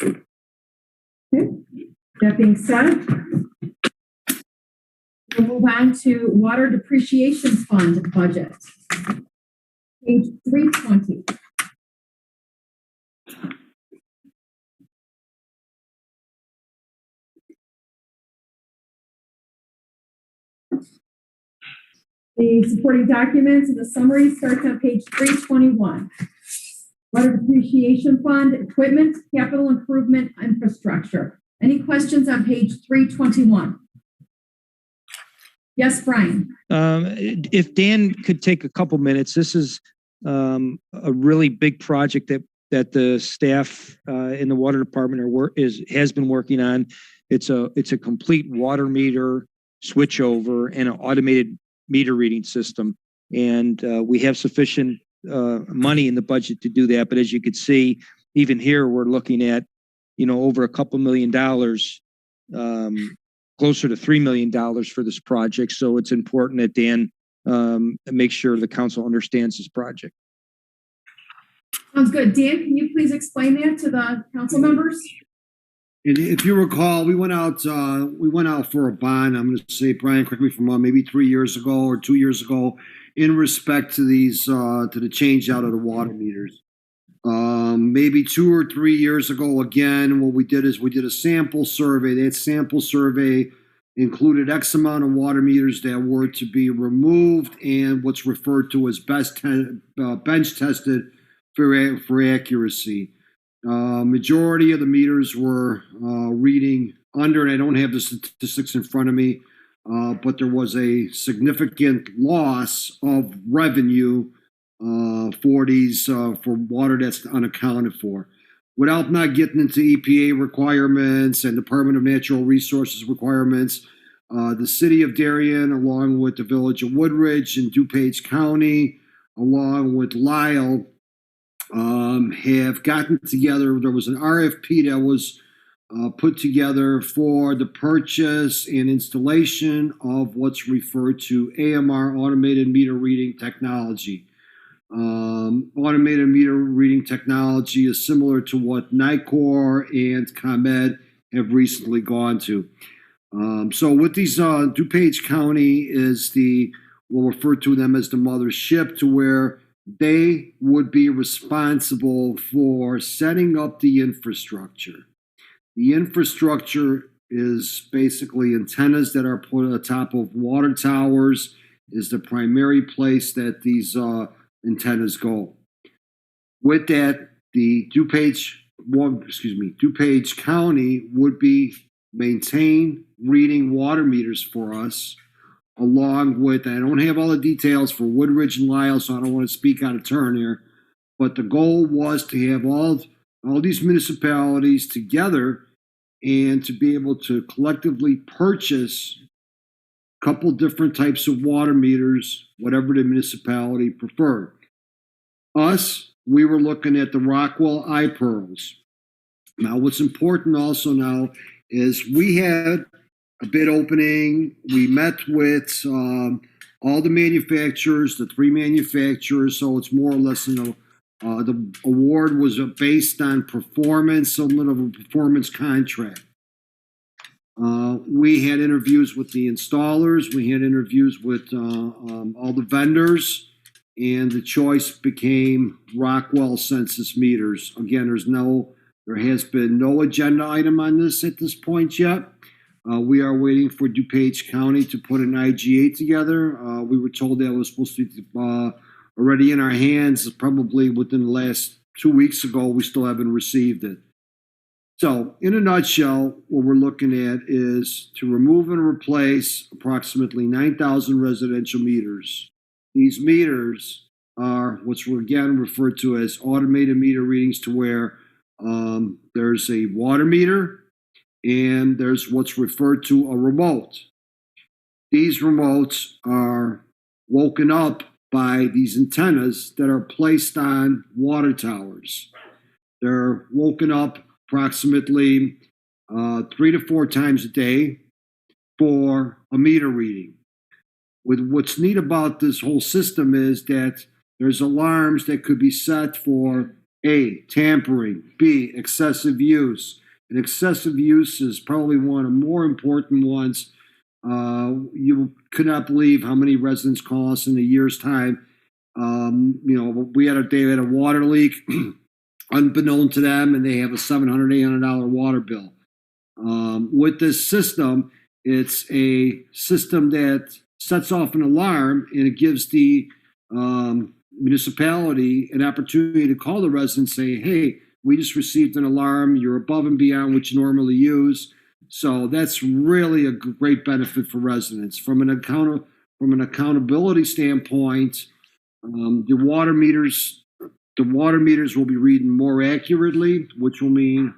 Okay. That being said, we'll move on to water depreciation fund budget. Page 320. The supporting documents and the summary starts on page 321. Water depreciation fund, equipment, capital improvement, infrastructure. Any questions on page 321? Yes, Brian. If Dan could take a couple minutes, this is a really big project that the staff in the water department has been working on. It's a complete water meter switchover and an automated meter reading system, and we have sufficient money in the budget to do that. But as you could see, even here we're looking at over a couple $1 million. Closer to $3 million for this project. So it's important that Dan make sure the council understands this project. Sounds good. Dan, can you please explain that to the council members? And if you recall, we went out for a bond. I'm going to say, Brian, correct me if I'm wrong, maybe 3 years ago or 2 years ago, in respect to these to the change out of the water meters. maybe 2 or 3 years ago, again, what we did is we did a sample survey. That sample survey included X amount of water meters that were to be removed and what's referred to as bench tested for accuracy. Majority of the meters were reading under, and I don't have the statistics in front of me, but there was a significant loss of revenue for these for water that's unaccounted for. Without not getting into EPA requirements and Department of Natural Resources requirements, the city of Darien, along with the village of Woodridge and DuPage County, along with Lyle, have gotten together. There was an RFP that was put together for the purchase and installation of what's referred to AMR, automated meter reading technology. Automated meter reading technology is similar to what NICOR and ComEd have recently gone to. So with these, DuPage County is we'll refer to them as the mothership, to where they would be responsible for setting up the infrastructure. The infrastructure is basically antennas that are put on the top of water towers, is the primary place that these antennas go. With that, the DuPage County would be maintain reading water meters for us, along with, I don't have all the details for Woodridge and Lyle, so I don't want to speak out of turn here, but the goal was to have all these municipalities together and to be able to collectively purchase a couple different types of water meters, whatever the municipality preferred. Us, we were looking at the Rockwell iPearls. Now, what's important also now is we had a bid opening. We met with all the manufacturers, the 3 manufacturers, so it's more or less, the award was based on performance, somewhat of a performance contract. We had interviews with the installers. We had interviews with all the vendors, and the choice became Rockwell census meters. Again, there has been no agenda item on this at this point yet. We are waiting for DuPage County to put an IGA together. We were told that was supposed to be already in our hands probably within the last 2 weeks ago. We still haven't received it. So in a nutshell, what we're looking at is to remove and replace approximately 9,000 residential meters. These meters are what's again referred to as automated meter readings, to where there's a water meter and there's what's referred to a remote. These remotes are woken up by these antennas that are placed on water towers. They're woken up approximately 3 to 4 times a day for a meter reading. What's neat about this whole system is that there's alarms that could be set for A, tampering, B, excessive use. And excessive use is probably one of the more important ones. You could not believe how many residents call us in a year's time. They had a water leak, unbeknown to them, and they have a $700, $800 water bill. With this system, it's a system that sets off an alarm, and it gives the municipality an opportunity to call the resident and say, hey, we just received an alarm. You're above and beyond what you normally use. So that's really a great benefit for residents. From an accountability standpoint, the water meters will be reading more accurately, which will mean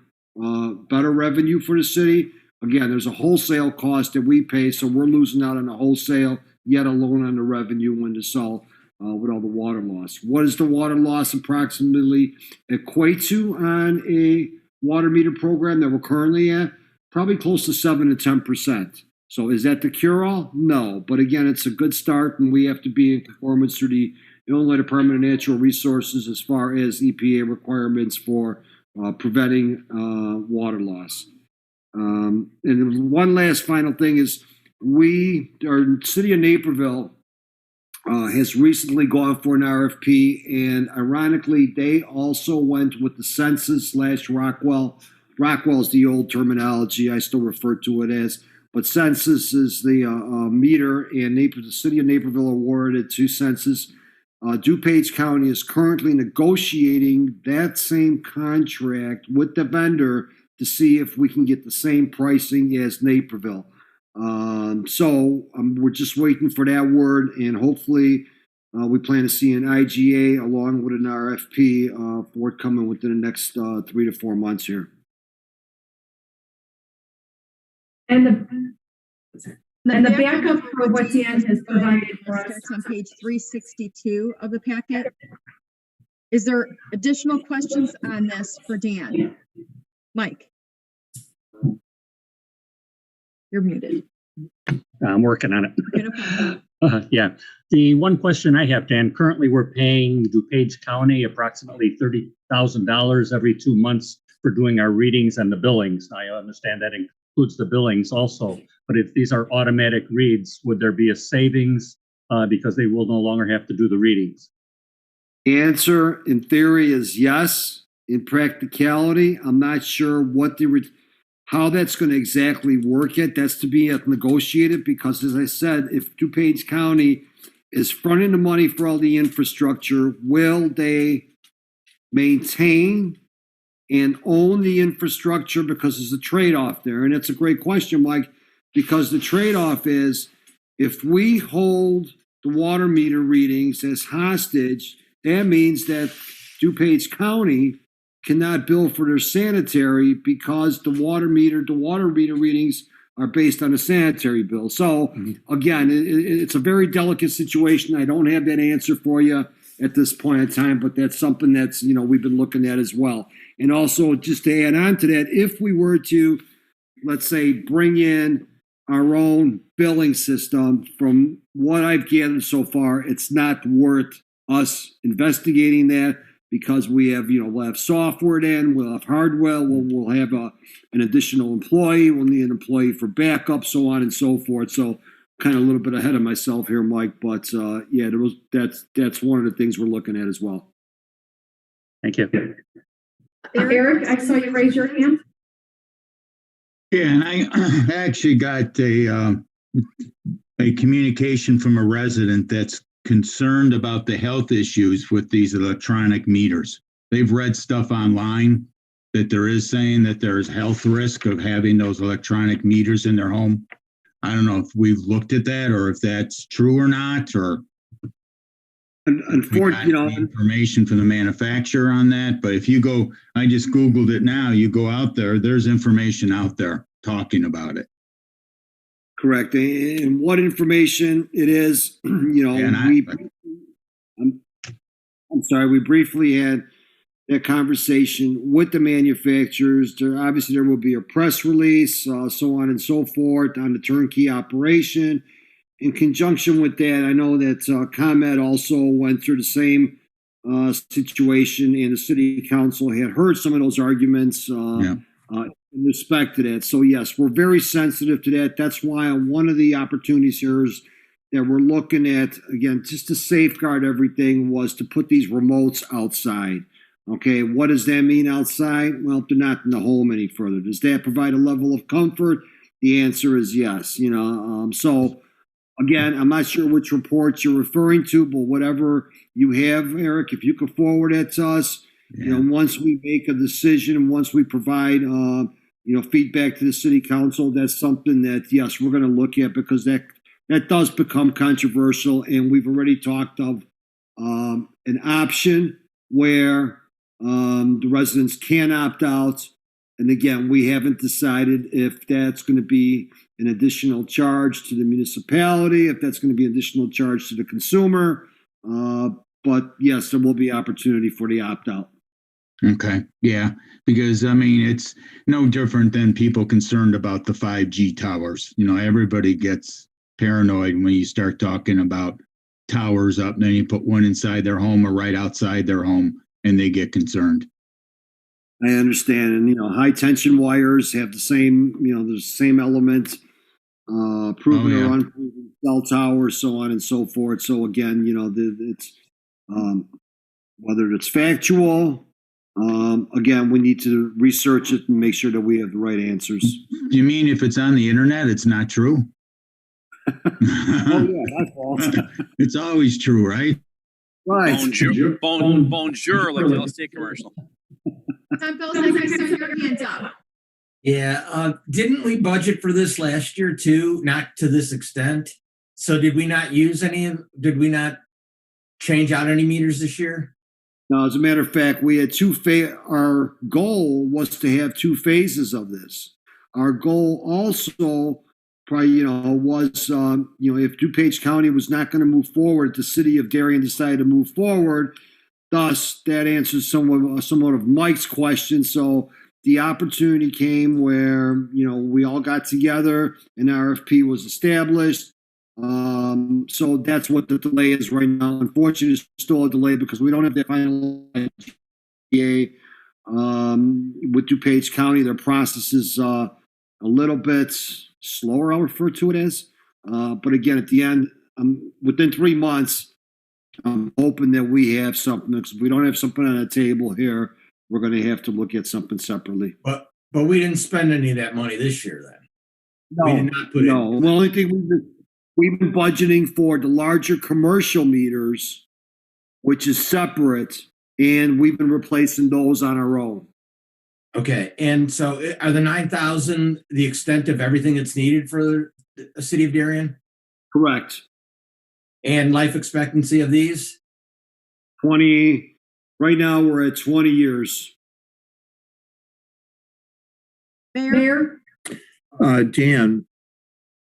better revenue for the city. Again, there's a wholesale cost that we pay, so we're losing out on the wholesale, yet alone on the revenue when to sell with all the water loss. What does the water loss approximately equate to on a water meter program that we're currently at? Probably close to 7 to 10%. So is that the cure-all? No. But again, it's a good start, and we have to be in conformance through the Illinois Department of Natural Resources as far as EPA requirements for preventing water loss. And one last final thing is our city of Naperville has recently gone for an RFP, and ironically, they also went with the census / Rockwell. Rockwell is the old terminology. I still refer to it as, but census is the meter, and the city of Naperville awarded to census. DuPage County is currently negotiating that same contract with the vendor to see if we can get the same pricing as Naperville. We're just waiting for that word, and hopefully we plan to see an IGA along with an RFP forthcoming within the next 3 to 4 months here. And the backup for what Dan has provided for us. Starts on page 362 of the packet. Is there additional questions on this for Dan? Mike? You're muted. I'm working on it. Okay, no problem. Yeah. The one question I have, Dan, currently we're paying DuPage County approximately $30,000 every 2 months for doing our readings and the billings. I understand that includes the billings also. But if these are automatic reads, would there be a savings because they will no longer have to do the readings? The answer, in theory, is yes. In practicality, I'm not sure how that's going to exactly work yet. That's to be negotiated because, as I said, if DuPage County is fronting the money for all the infrastructure, will they maintain and own the infrastructure? Because there's a trade-off there. And it's a great question, Mike, because the trade-off is if we hold the water meter readings as hostage, that means that DuPage County cannot bill for their sanitary because the water meter readings are based on a sanitary bill. So again, it's a very delicate situation. I don't have that answer for you at this point in time, but that's something that's, we've been looking at as well. And also just to add on to that, if we were to, let's say, bring in our own billing system, from what I've gathered so far, it's not worth us investigating that. Because we'll have software then, we'll have hardware, we'll have an additional employee, we'll need an employee for backup, so on and so forth. So kind of a little bit ahead of myself here, Mike, but that's one of the things we're looking at as well. Thank you. Eric, I saw you raise your hand. Yeah, and I actually got a communication from a resident that's concerned about the health issues with these electronic meters. They've read stuff online that there is saying that there is health risk of having those electronic meters in their home. I don't know if we've looked at that or if that's true or not, or unfortunately, information from the manufacturer on that. But if you go, I just Googled it now, you go out there, there's information out there talking about it. Correct. And what information it is, I'm sorry, we briefly had that conversation with the manufacturers. There will be a press release, so on and so forth, on the turnkey operation. In conjunction with that, I know that ComEd also went through the same situation, and the city council had heard some of those arguments in respect to that. So yes, we're very sensitive to that. That's why one of the opportunities here is that we're looking at, again, just to safeguard everything, was to put these remotes outside. Okay, what does that mean outside? Well, they're not in the home any further. Does that provide a level of comfort? The answer is yes. So again, I'm not sure which reports you're referring to, but whatever you have, Eric, if you could forward it to us, once we make a decision, once we provide, feedback to the city council, that's something that, yes, we're going to look at, because that does become controversial. And we've already talked of an option where the residents can opt out. And again, we haven't decided if that's going to be an additional charge to the municipality, if that's going to be an additional charge to the consumer. But yes, there will be opportunity for the opt-out. Okay. Yeah. Because it's no different than people concerned about the 5G towers. Everybody gets paranoid when you start talking about towers up, and then you put one inside their home or right outside their home, and they get concerned. I understand. And, high tension wires have the same, the same element proven Oh, yeah. or unproven cell towers, so on and so forth. So again, it's whether it's factual. Again, we need to research it and make sure that we have the right answers. Do you mean if it's on the internet, it's not true? Oh yeah, that's false. It's always true, right? Right. Bonjour, like the LSD commercial. Tom Bell's like, I saw your hand up. Yeah. Didn't we budget for this last year too? Not to this extent. So did we not did we not change out any meters this year? Now, as a matter of fact, we had our goal was to have 2 phases of this. Our goal also, probably, was, if DuPage County was not going to move forward, the city of Darien decided to move forward. Thus, that answers somewhat of Mike's question. So the opportunity came where, we all got together, an RFP was established. So that's what the delay is right now. Unfortunately, it's still a delay because we don't have the final IGA. With DuPage County, their process is a little bit slower, I'll refer to it as. But again, at the end, within 3 months, I'm hoping that we have something. If we don't have something on the table here, we're going to have to look at something separately. But we didn't spend any of that money this year then. We did not put No. The only thing we've been budgeting for the larger commercial meters, which is separate, and we've been replacing those on our own. Okay. And so are the 9,000 the extent of everything that's needed for the city of Darien? Correct. And life expectancy of these? 20. Right now, we're at 20 years. Mayor? Dan,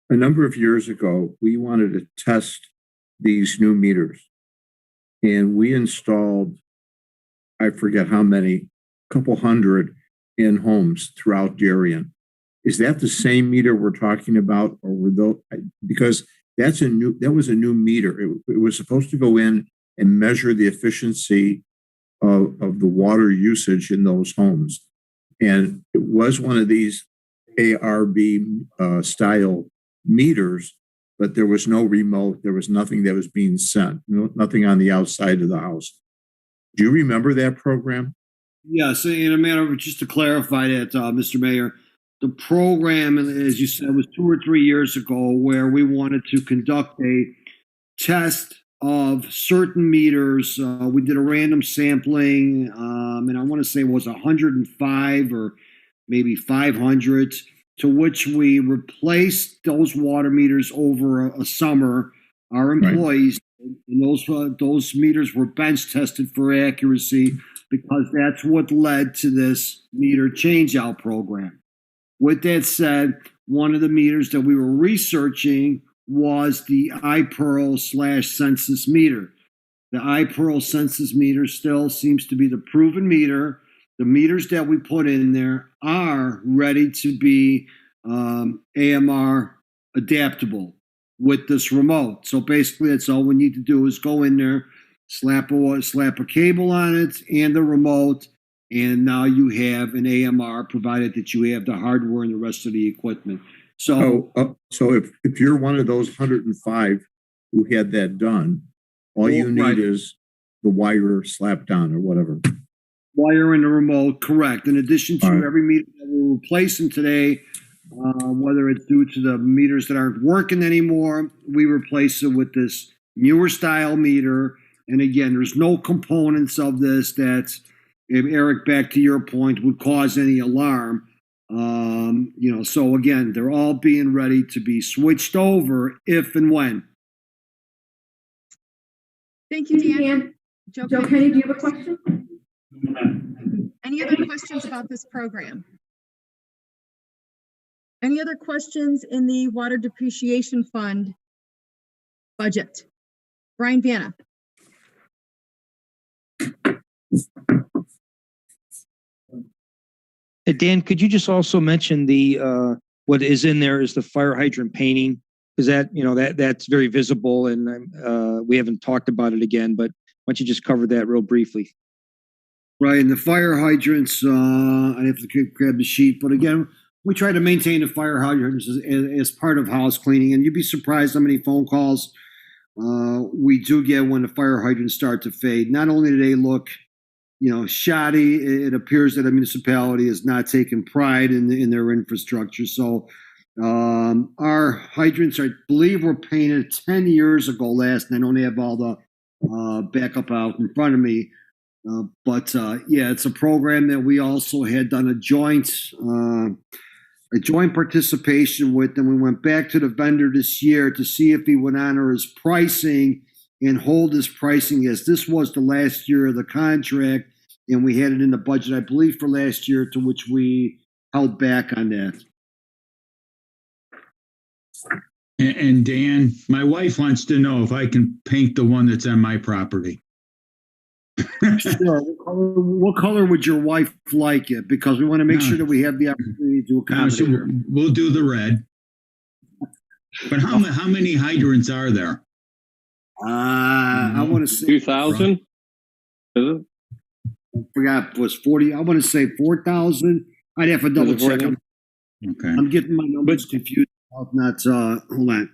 a number of years ago, we wanted to test these new meters. And we installed, I forget how many, a couple hundred in homes throughout Darien. Is that the same meter we're talking about, or were those? Because that was a new meter. It was supposed to go in and measure the efficiency of the water usage in those homes. And it was one of these ARB style meters, but there was no remote. There was nothing that was being sent, nothing on the outside of the house. Do you remember that program? Yes, in a matter of just to clarify that, Mr. Mayor, the program, as you said, was 2 or 3 years ago where we wanted to conduct a test of certain meters. We did a random sampling, and I want to say it was 105 or maybe 500, to which we replaced those water meters over a summer. Our employees, and those meters were bench tested for accuracy because that's what led to this meter change-out program. With that said, one of the meters that we were researching was the iPearl/census meter. The iPearl census meter still seems to be the proven meter. The meters that we put in there are ready to be AMR adaptable with this remote. So basically, that's all we need to do is go in there, slap a cable on it and the remote, and now you have an AMR, provided that you have the hardware and the rest of the equipment. So if you're one of those 105 who had that done, all you need is the wire slapped on or whatever. Wire and the remote, correct. In addition to every meter that we're replacing today, whether it's due to the meters that aren't working anymore, we replace it with this newer style meter. And again, there's no components of this that, Eric, back to your point, would cause any alarm. So again, they're all being ready to be switched over if and when. Thank you, Dan. Joe Kenny, do you have a question? Any other questions about this program? Any other questions in the Water Depreciation Fund budget? Brian Vanna. Dan, could you just also mention the what is in there is the fire hydrant painting, because that's very visible, and we haven't talked about it again. But why don't you just cover that real briefly? Right, and the fire hydrants, I have to grab the sheet, but again, we try to maintain the fire hydrants as part of house cleaning, and you'd be surprised how many phone calls we do get when the fire hydrants start to fade. Not only do they look, shoddy, it appears that a municipality is not taking pride in their infrastructure. So our hydrants, I believe, were painted 10 years ago last, and I don't have all the backup out in front of me. But it's a program that we also had done a joint participation with, and we went back to the vendor this year to see if he would honor his pricing and hold his pricing, as this was the last year of the contract, and we had it in the budget, I believe, for last year, to which we held back on that. And Dan, my wife wants to know if I can paint the one that's on my property. Sure. What color would your wife like it? Because we want to make sure that we have the opportunity to accommodate her. We'll do the red. But how many hydrants are there? I want to say 2,000. Is it? I forgot, was 40. I want to say 4,000. I'd have to double check. I'm getting my numbers confused. Not hold on.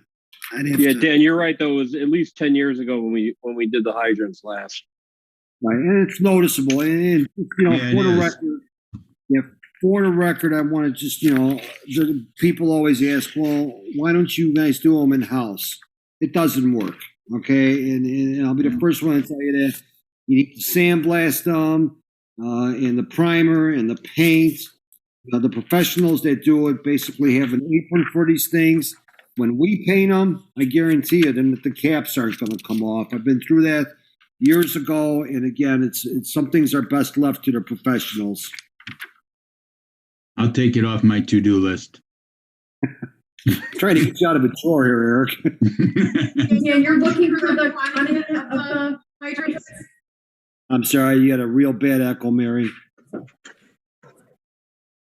Dan, you're right though. It was at least 10 years ago when we did the hydrants last. Right, and it's noticeable. And for the record, I want to just, the people always ask, well, why don't you guys do them in house? It doesn't work. Okay, and I'll be the first one to tell you that you need to sandblast them, and the primer and the paint. The professionals that do it basically have an apron for these things. When we paint them, I guarantee you, then the caps aren't going to come off. I've been through that years ago, and again, it's some things are best left to the professionals. I'll take it off my to-do list. Trying to get you out of a chore here, Eric. Yeah, you're looking for the quantity of the hydrants? I'm sorry, you had a real bad echo, Mary.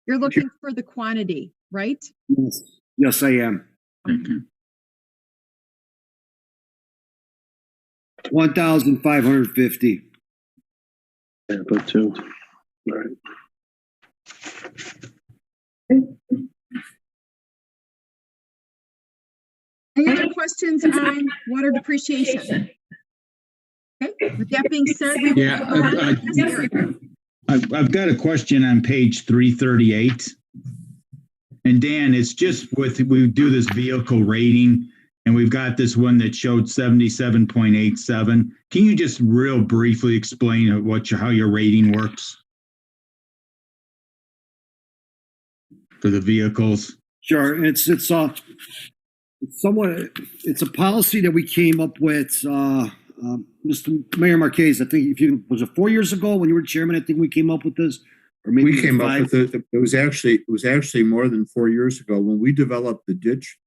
You're looking for the quantity, right? Yes, I am. Okay. 1,550. Yeah, put 2. All right. Any other questions on water depreciation? Okay, with that being said, we will go on. I've got a question on page 338. And Dan, it's just we do this vehicle rating, and we've got this one that showed 77.87. Can you just real briefly explain how your rating works for the vehicles? Sure, it's a policy that we came up with. Mr. Mayor Marquez, I think was it 4 years ago when you were chairman? I think we came up with this, or maybe we came up with it. It was actually more than 4 years ago when we developed the ditch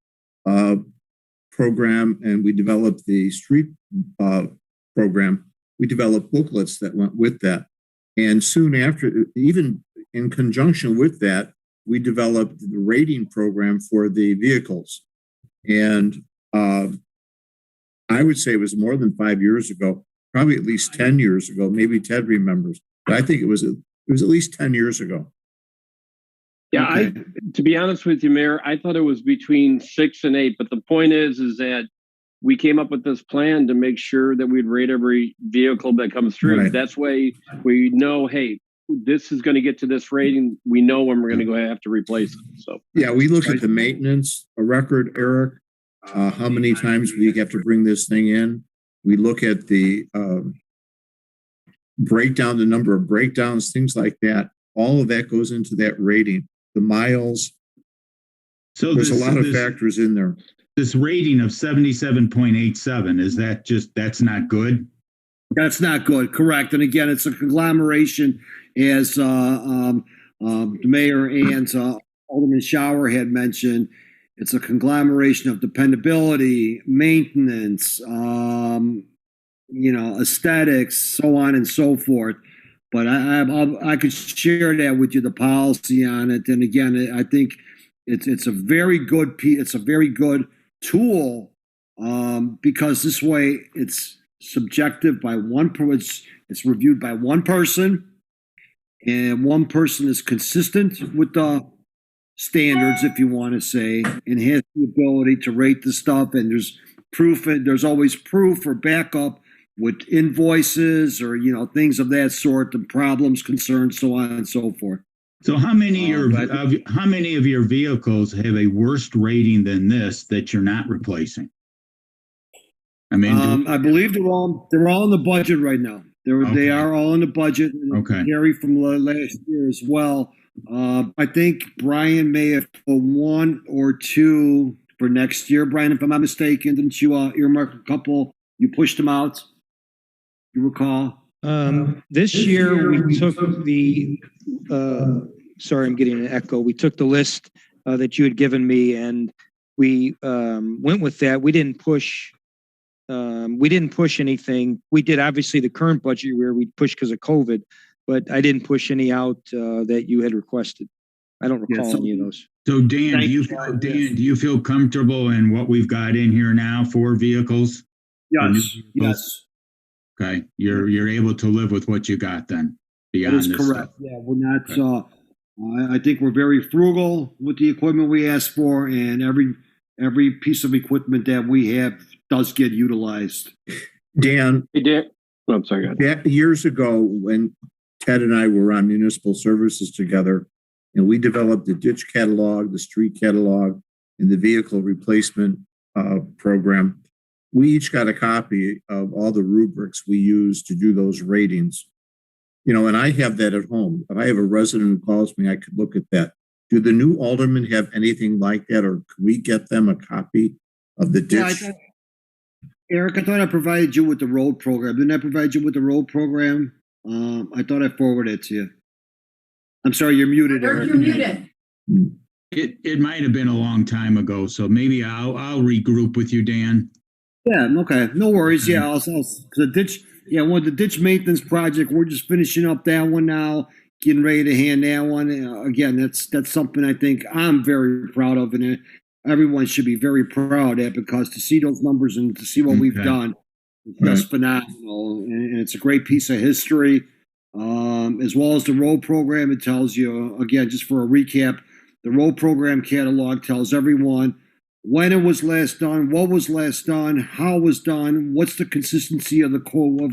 program, and we developed the street program. We developed booklets that went with that, and soon after, even in conjunction with that, we developed the rating program for the vehicles, and I would say it was more than 5 years ago, probably at least 10 years ago. Maybe Ted remembers, but I think it was at least 10 years ago. Yeah, Okay. to be honest with you, Mayor, I thought it was between 6 and 8. But the point is that we came up with this plan to make sure that we'd rate every vehicle that comes through. Right. That's why we know, hey, this is going to get to this rating. We know when we're going to go have to replace it. So Yeah, we look at the maintenance record, Eric. How many times we have to bring this thing in? We look at the breakdown, the number of breakdowns, things like that. All of that goes into that rating. The miles. So there's a lot of factors in there. This rating of 77.87, is that that's not good? That's not good, correct. And again, it's a conglomeration, as the mayor and Alderman Shower had mentioned. It's a conglomeration of dependability, maintenance, aesthetics, so on and so forth. But I could share that with you, the policy on it. And again, I think it's a very good tool, because this way it's subjective by it's reviewed by one person, and one person is consistent with the standards, if you want to say, and has the ability to rate the stuff. And there's proof, and there's always proof or backup with invoices or, you know, things of that sort, and problems, concerns, so on and so forth. So how many how many of your vehicles have a worse rating than this that you're not replacing? I mean, I believe they're all in the budget right now. They are all in the budget. Okay. Carry from last year as well. I think Brian may have put one or two for next year. Brian, if I'm not mistaken, didn't you earmark a couple? You pushed them out. You recall? This year we took the, sorry, I'm getting an echo. We took the list that you had given me, and we went with that. We didn't push anything. We did obviously the current budget where we pushed because of COVID, but I didn't push any out that you had requested. I don't recall any of those. So Dan, do you feel comfortable in what we've got in here now for vehicles? Yes. Yes. Okay, you're able to live with what you got then. Beyond that is correct. Stuff. Yeah, we're not. I think we're very frugal with the equipment we ask for, and every piece of equipment that we have does get utilized. Dan. Hey, Dan. Oh, I'm sorry. Years ago, when Ted and I were on municipal services together, and we developed the ditch catalog, the street catalog, and the vehicle replacement program. We each got a copy of all the rubrics we use to do those ratings. You know, and I have that at home. If I have a resident who calls me, I could look at that. Do the new aldermen have anything like that, or can we get them a copy of the ditch? Yeah, Eric, I thought I provided you with the road program. Didn't I provide you with the road program? I thought I forwarded it to you. I'm sorry, you're muted, Eric. You're muted. It might have been a long time ago, so maybe I'll regroup with you, Dan. Yeah, okay. No worries. Yeah, I'll the ditch. Yeah, the ditch maintenance project, we're just finishing up that one now, getting ready to hand that one. Again, that's something I think I'm very proud of, and everyone should be very proud of, because to see those numbers and to see what we've done is just phenomenal. And it's a great piece of history. As well as the road program, it tells you, again, just for a recap, the road program catalog tells everyone when it was last done, what was last done, how it was done, what's the consistency of the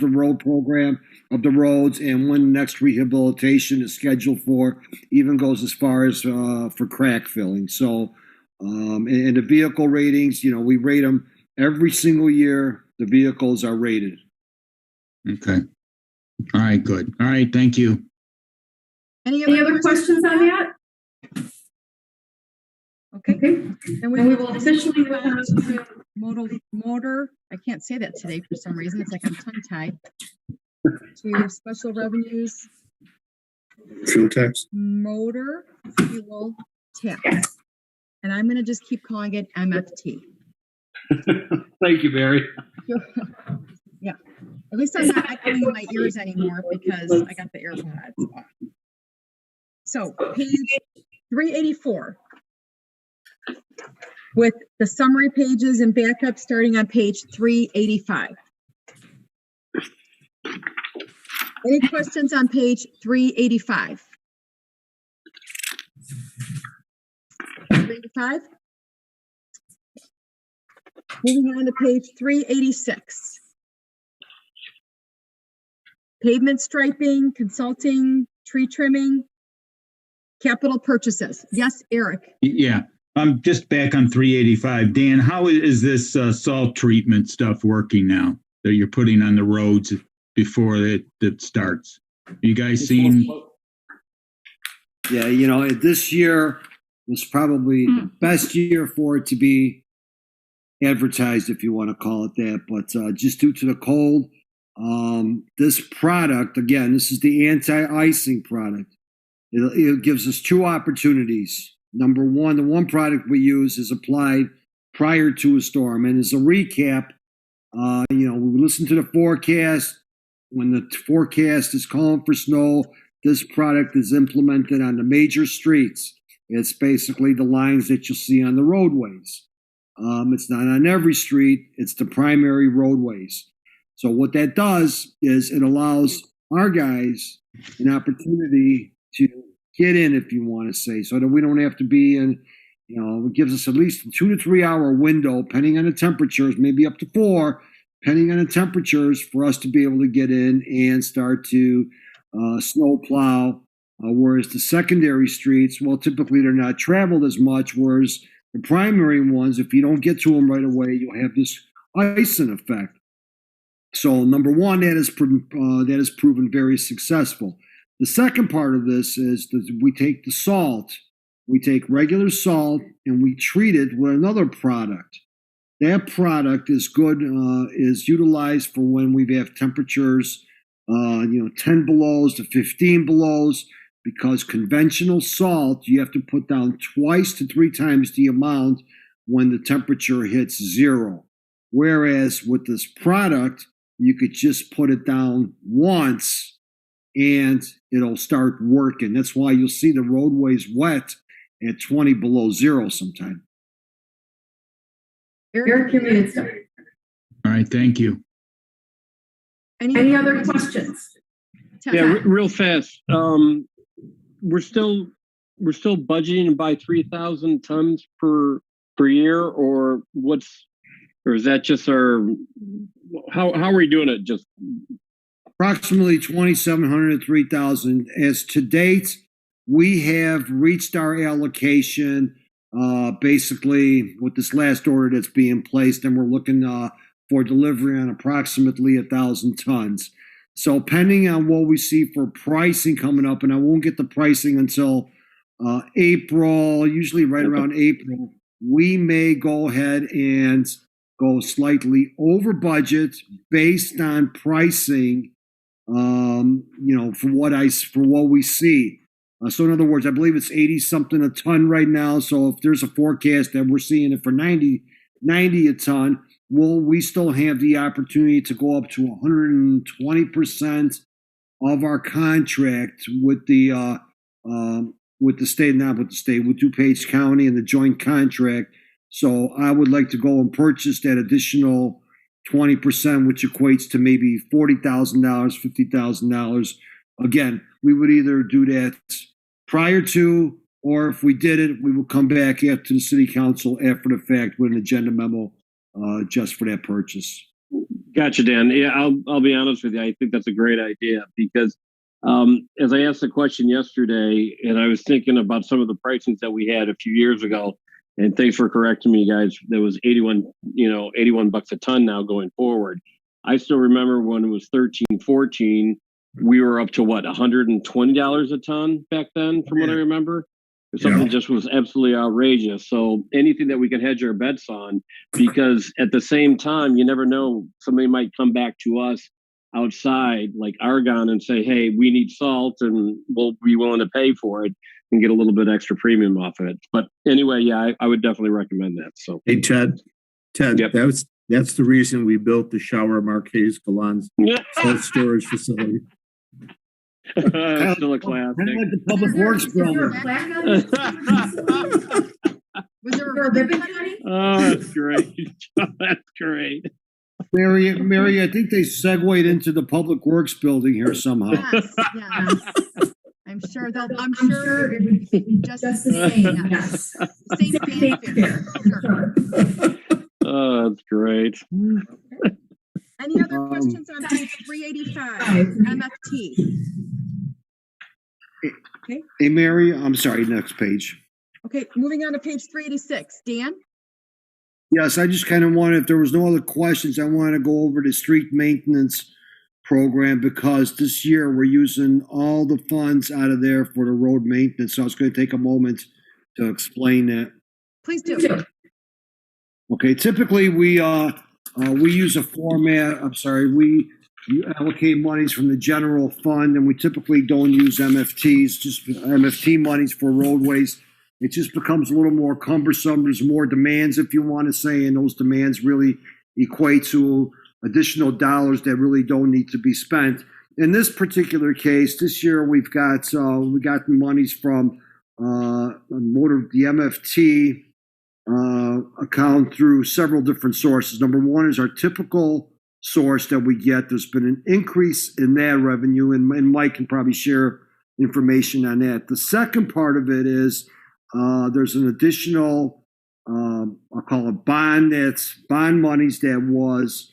road program, of the roads, and when the next rehabilitation is scheduled for, even goes as far as for crack filling. So, and the vehicle ratings, you know, we rate them every single year. The vehicles are rated. Okay. All right, good. All right, thank you. Any other questions on that? Okay. And we will officially move on to motor. I can't say that today for some reason. It's like I'm tongue tied. To special revenues. Fuel tax. Motor fuel tax. And I'm going to just keep calling it MFT. Thank you, Barry. Yeah. At least I'm not echoing in my ears anymore because I got the AirPods off. So page 384. With the summary pages and backup starting on page 385. Any questions on page 385? 385? Moving on to page 386. Pavement striping, consulting, tree trimming, capital purchases. Yes, Eric. Yeah. I'm just back on 385. Dan, how is this salt treatment stuff working now that you're putting on the roads before it starts? You guys seen? Yeah, you know, this year was probably the best year for it to be advertised, if you want to call it that. But just due to the cold, this product, again, this is the anti-icing product. It gives us two opportunities. Number one, the one product we use is applied prior to a storm. And as a recap, you know, we listen to the forecast. When the forecast is calling for snow, this product is implemented on the major streets. It's basically the lines that you'll see on the roadways. It's not on every street. It's the primary roadways. So what that does is it allows our guys an opportunity to get in, if you want to say, so that we don't have to be in, it gives us at least a 2 to 3 hour window, depending on the temperatures, maybe up to 4, depending on the temperatures, for us to be able to get in and start to snow plow. Whereas the secondary streets, well, typically they're not traveled as much, whereas the primary ones, if you don't get to them right away, you'll have this icing effect. So number one, that is proven very successful. The second part of this is that we take the salt, we take regular salt, and we treat it with another product. That product is good, is utilized for when we have temperatures, 10 belows to 15 belows, because conventional salt, you have to put down 2 to 3 times the amount when the temperature hits 0. Whereas with this product, you could just put it down once and it'll start working. That's why you'll see the roadways wet at 20 below 0 sometime. Eric, your minutes up. All right, thank you. Any other questions? Yeah, real fast. We're still budgeting to buy 3,000 tons per year, or is that just how are we doing it? Just approximately 2,700 to 3,000. As to date, we have reached our allocation, basically with this last order that's being placed, and we're looking for delivery on approximately 1,000 tons. So pending on what we see for pricing coming up, and I won't get the pricing until April, usually right around April, we may go ahead and go slightly over budget based on pricing, for what we see. So in other words, I believe it's 80 something a ton right now. So if there's a forecast that we're seeing it for 90 a ton, we still have the opportunity to go up to 120% of our contract with the state, not with the state, with DuPage County and the joint contract. So I would like to go and purchase that additional 20%, which equates to maybe $40,000, $50,000. Again, we would either do that prior to, or if we did it, we will come back after the city council after the fact with an agenda memo just for that purchase. Gotcha, Dan. Yeah, I'll be honest with you. I think that's a great idea because as I asked the question yesterday, and I was thinking about some of the pricings that we had a few years ago, and thanks for correcting me, guys. There was 81 bucks a ton now going forward. I still remember when it was 13, 14, we were up to what, $120 a ton back then, from what I remember. Something just was absolutely outrageous. So anything that we can hedge our bets on, because at the same time, you never know, somebody might come back to us outside like Argonne and say, hey, we need salt and we'll be willing to pay for it and get a little bit extra premium off of it. But anyway, yeah, I would definitely recommend that. So hey, Ted, yep. That's the reason we built the Shower Marquez Galans salt storage facility. Still a classic. Kind of like the Public Works building. Was there a ribbon cutting? Oh, that's great. That's great. Mary, I think they segued into the Public Works building here somehow. Yes. I'm sure it would be just the same. Yes. Same fanfare. Oh, that's great. Any other questions on page 385, MFT? Okay. Hey, Mary, I'm sorry, next page. Okay, moving on to page 386. Dan? Yes, I just kind of wanted, if there was no other questions, I want to go over the street maintenance program because this year we're using all the funds out of there for the road maintenance. So I was going to take a moment to explain that. Please do. Okay, typically we use a format, we allocate monies from the general fund and we typically don't use MFTs, just MFT monies for roadways. It just becomes a little more cumbersome. There's more demands, if you want to say, and those demands really equate to additional dollars that really don't need to be spent. In this particular case, this year we got monies from the MFT account through several different sources. Number one is our typical source that we get. There's been an increase in that revenue, and Mike can probably share information on that. The second part of it is there's an additional, I'll call it bond monies that was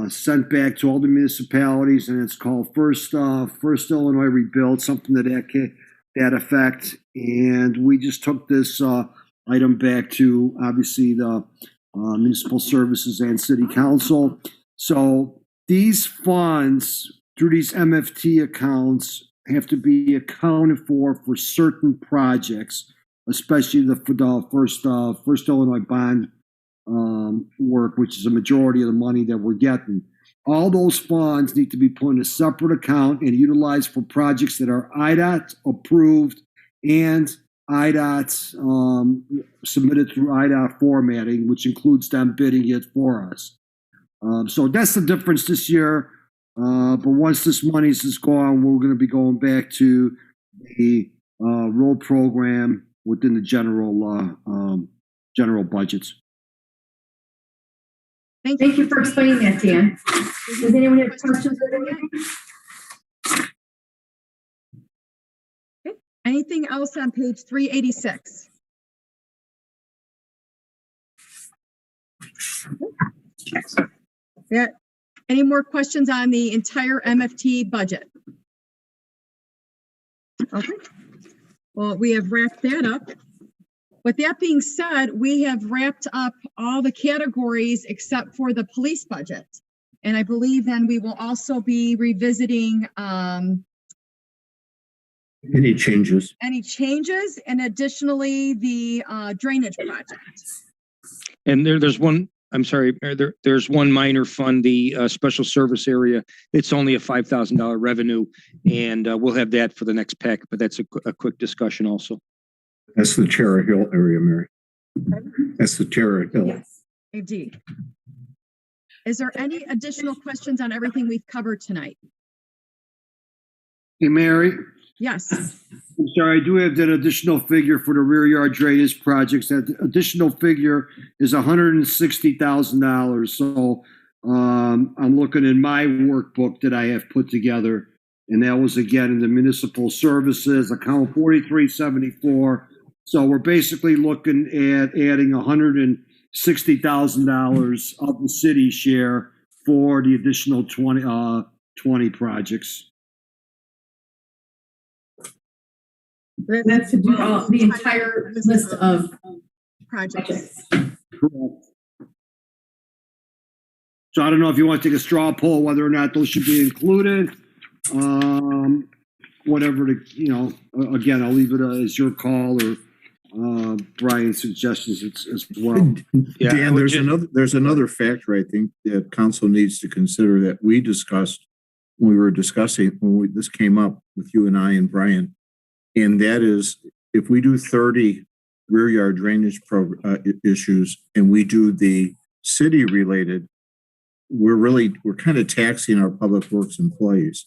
sent back to all the municipalities, and it's called First Illinois Rebuild, something to that effect. And we just took this item back to obviously the municipal services and city council. So these funds through these MFT accounts have to be accounted for certain projects, especially the First Illinois bond work, which is a majority of the money that we're getting. All those funds need to be put in a separate account and utilized for projects that are IDOT approved and IDOT submitted through IDOT formatting, which includes them bidding it for us. So that's the difference this year. But once this money is gone, we're going to be going back to the road program within the general budgets. Thank you for explaining that, Dan. Does anyone have questions? Okay. Anything else on page 386? Yeah. Any more questions on the entire MFT budget? Okay. Well, we have wrapped that up. With that being said, we have wrapped up all the categories except for the police budget. And I believe then we will also be revisiting Any changes? and additionally the drainage project. And there's one, I'm sorry, there's one minor fund, the special service area. It's only a $5,000 revenue, and we'll have that for the next pack, but that's a quick discussion also. That's the Terra Hill area, Mary. That's the Terra Hill. Yes, indeed. Is there any additional questions on everything we've covered tonight? Hey, Mary. Yes. I'm sorry, I do have that additional figure for the rear yard drainage projects. That additional figure is $160,000. So I'm looking in my workbook that I have put together, and that was again in the municipal services account 4374. So we're basically looking at adding $160,000 of the city share for the additional 20 projects. That's to do the entire list of projects. Correct. So I don't know if you want to take a straw poll whether or not those should be included. Whatever again, I'll leave it as your call or Brian's suggestions as well. Yeah, Dan, there's another factor I think that council needs to consider that we discussed when we were discussing this came up with you and I and Brian. And that is, if we do 30 rear yard drainage issues and we do the city related, we're kind of taxing our public works employees.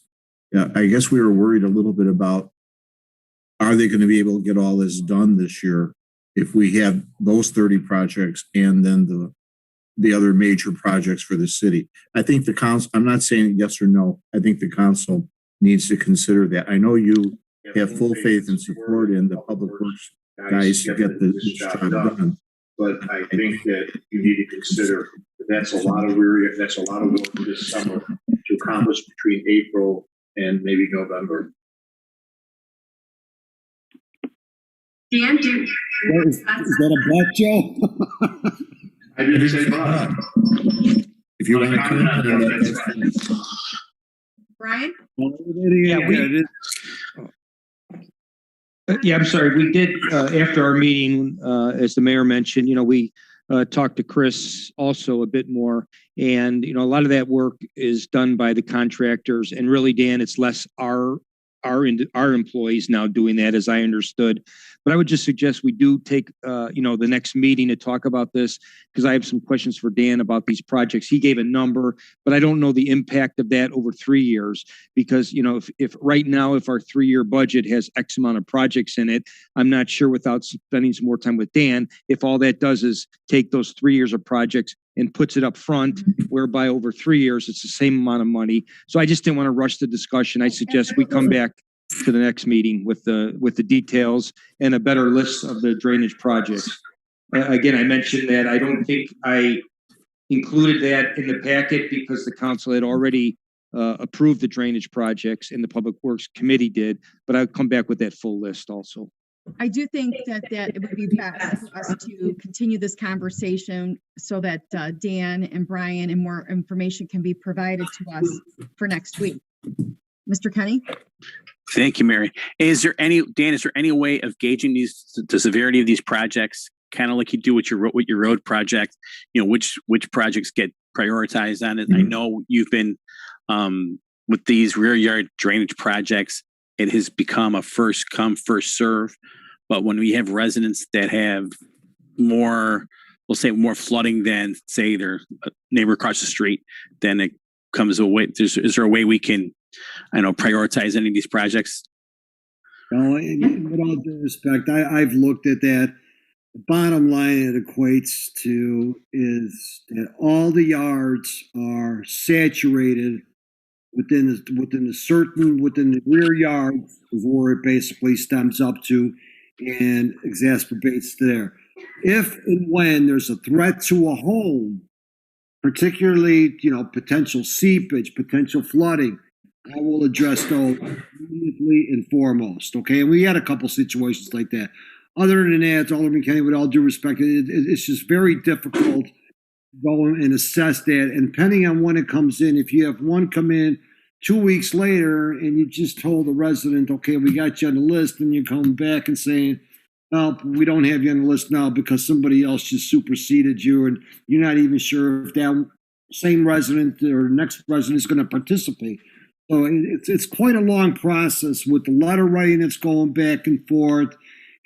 Yeah, I guess we were worried a little bit about, are they going to be able to get all this done this year if we have those 30 projects and then the other major projects for the city? I think the council, I'm not saying yes or no, I think the council needs to consider that. I know you have full faith and support in the public works guys to get this job done. But I think that you need to consider that's a lot of work this summer to accomplish between April and maybe November. Dan, Is that a bet, Joe? I didn't say Bob. If you want to comment on that, Brian? Yeah, I'm sorry. We did, after our meeting, as the mayor mentioned, we talked to Chris also a bit more. And, a lot of that work is done by the contractors. And really, Dan, it's less our employees now doing that, as I understood. But I would just suggest we do take, the next meeting to talk about this, because I have some questions for Dan about these projects. He gave a number, but I don't know the impact of that over 3 years, because, if right now, if our 3-year budget has X amount of projects in it, I'm not sure, without spending some more time with Dan, if all that does is take those 3 years of projects and puts it up front, whereby over 3 years, it's the same amount of money. So I just didn't want to rush the discussion. I suggest we come back to the next meeting with the details and a better list of the drainage projects. Again, I mentioned that I don't think I included that in the packet because the council had already approved the drainage projects and the Public Works Committee did, but I'll come back with that full list also. I do think that it would be best for us to continue this conversation so that Dan and Brian and more information can be provided to us for next week. Mr. Kenny? Thank you, Mary. Dan, is there any way of gauging the severity of these projects, kind of like you do with your road project? You know, which projects get prioritized on it? Mm-hmm. I know you've been with these rear yard drainage projects. It has become a first come, first serve. But when we have residents that have more, we'll say more flooding than say their neighbor across the street, then it comes away. Is there a way we can, prioritize any of these projects? No, with all due respect, I've looked at that. The bottom line it equates to is that all the yards are saturated within the rear yard is where it basically stems up to and exacerbates there. If and when there's a threat to a home, particularly, potential seepage, potential flooding, I will address those immediately and foremost. Okay. And we had a couple situations like that. Other than that, Alderman Kenny, with all due respect, it's just very difficult to go and assess that. And depending on when it comes in, if you have one come in 2 weeks later and you just told the resident, okay, we got you on the list, and you come back and saying, no, we don't have you on the list now because somebody else just superseded you, and you're not even sure if that same resident or next resident is going to participate. So it's quite a long process with the letter writing that's going back and forth.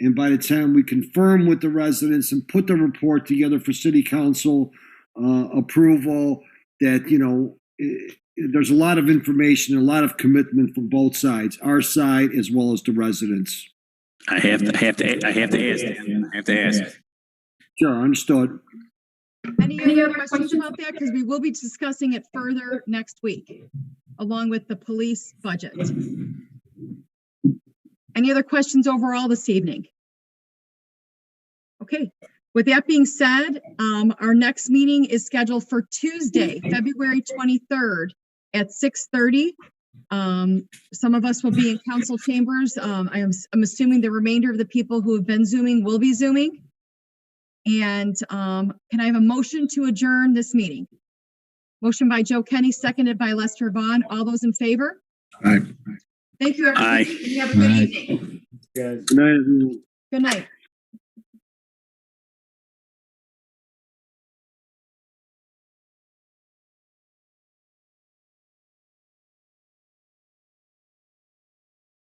And by the time we confirm with the residents and put the report together for city council approval, that, there's a lot of information, a lot of commitment from both sides, our side as well as the residents. I have to ask, Dan. I have to ask. Sure, understood. Any other questions about that? Because we will be discussing it further next week, along with the police budget. Any other questions overall this evening? Okay. With that being said, our next meeting is scheduled for Tuesday, February 23rd at 6:30. Some of us will be in council chambers. I'm assuming the remainder of the people who have been Zooming will be Zooming. And can I have a motion to adjourn this meeting? Motion by Joe Kenny, seconded by Lester Vaughn. All those in favor? Aye. Thank you, everybody. Aye. And you have a good evening. Good night, everyone. Good night.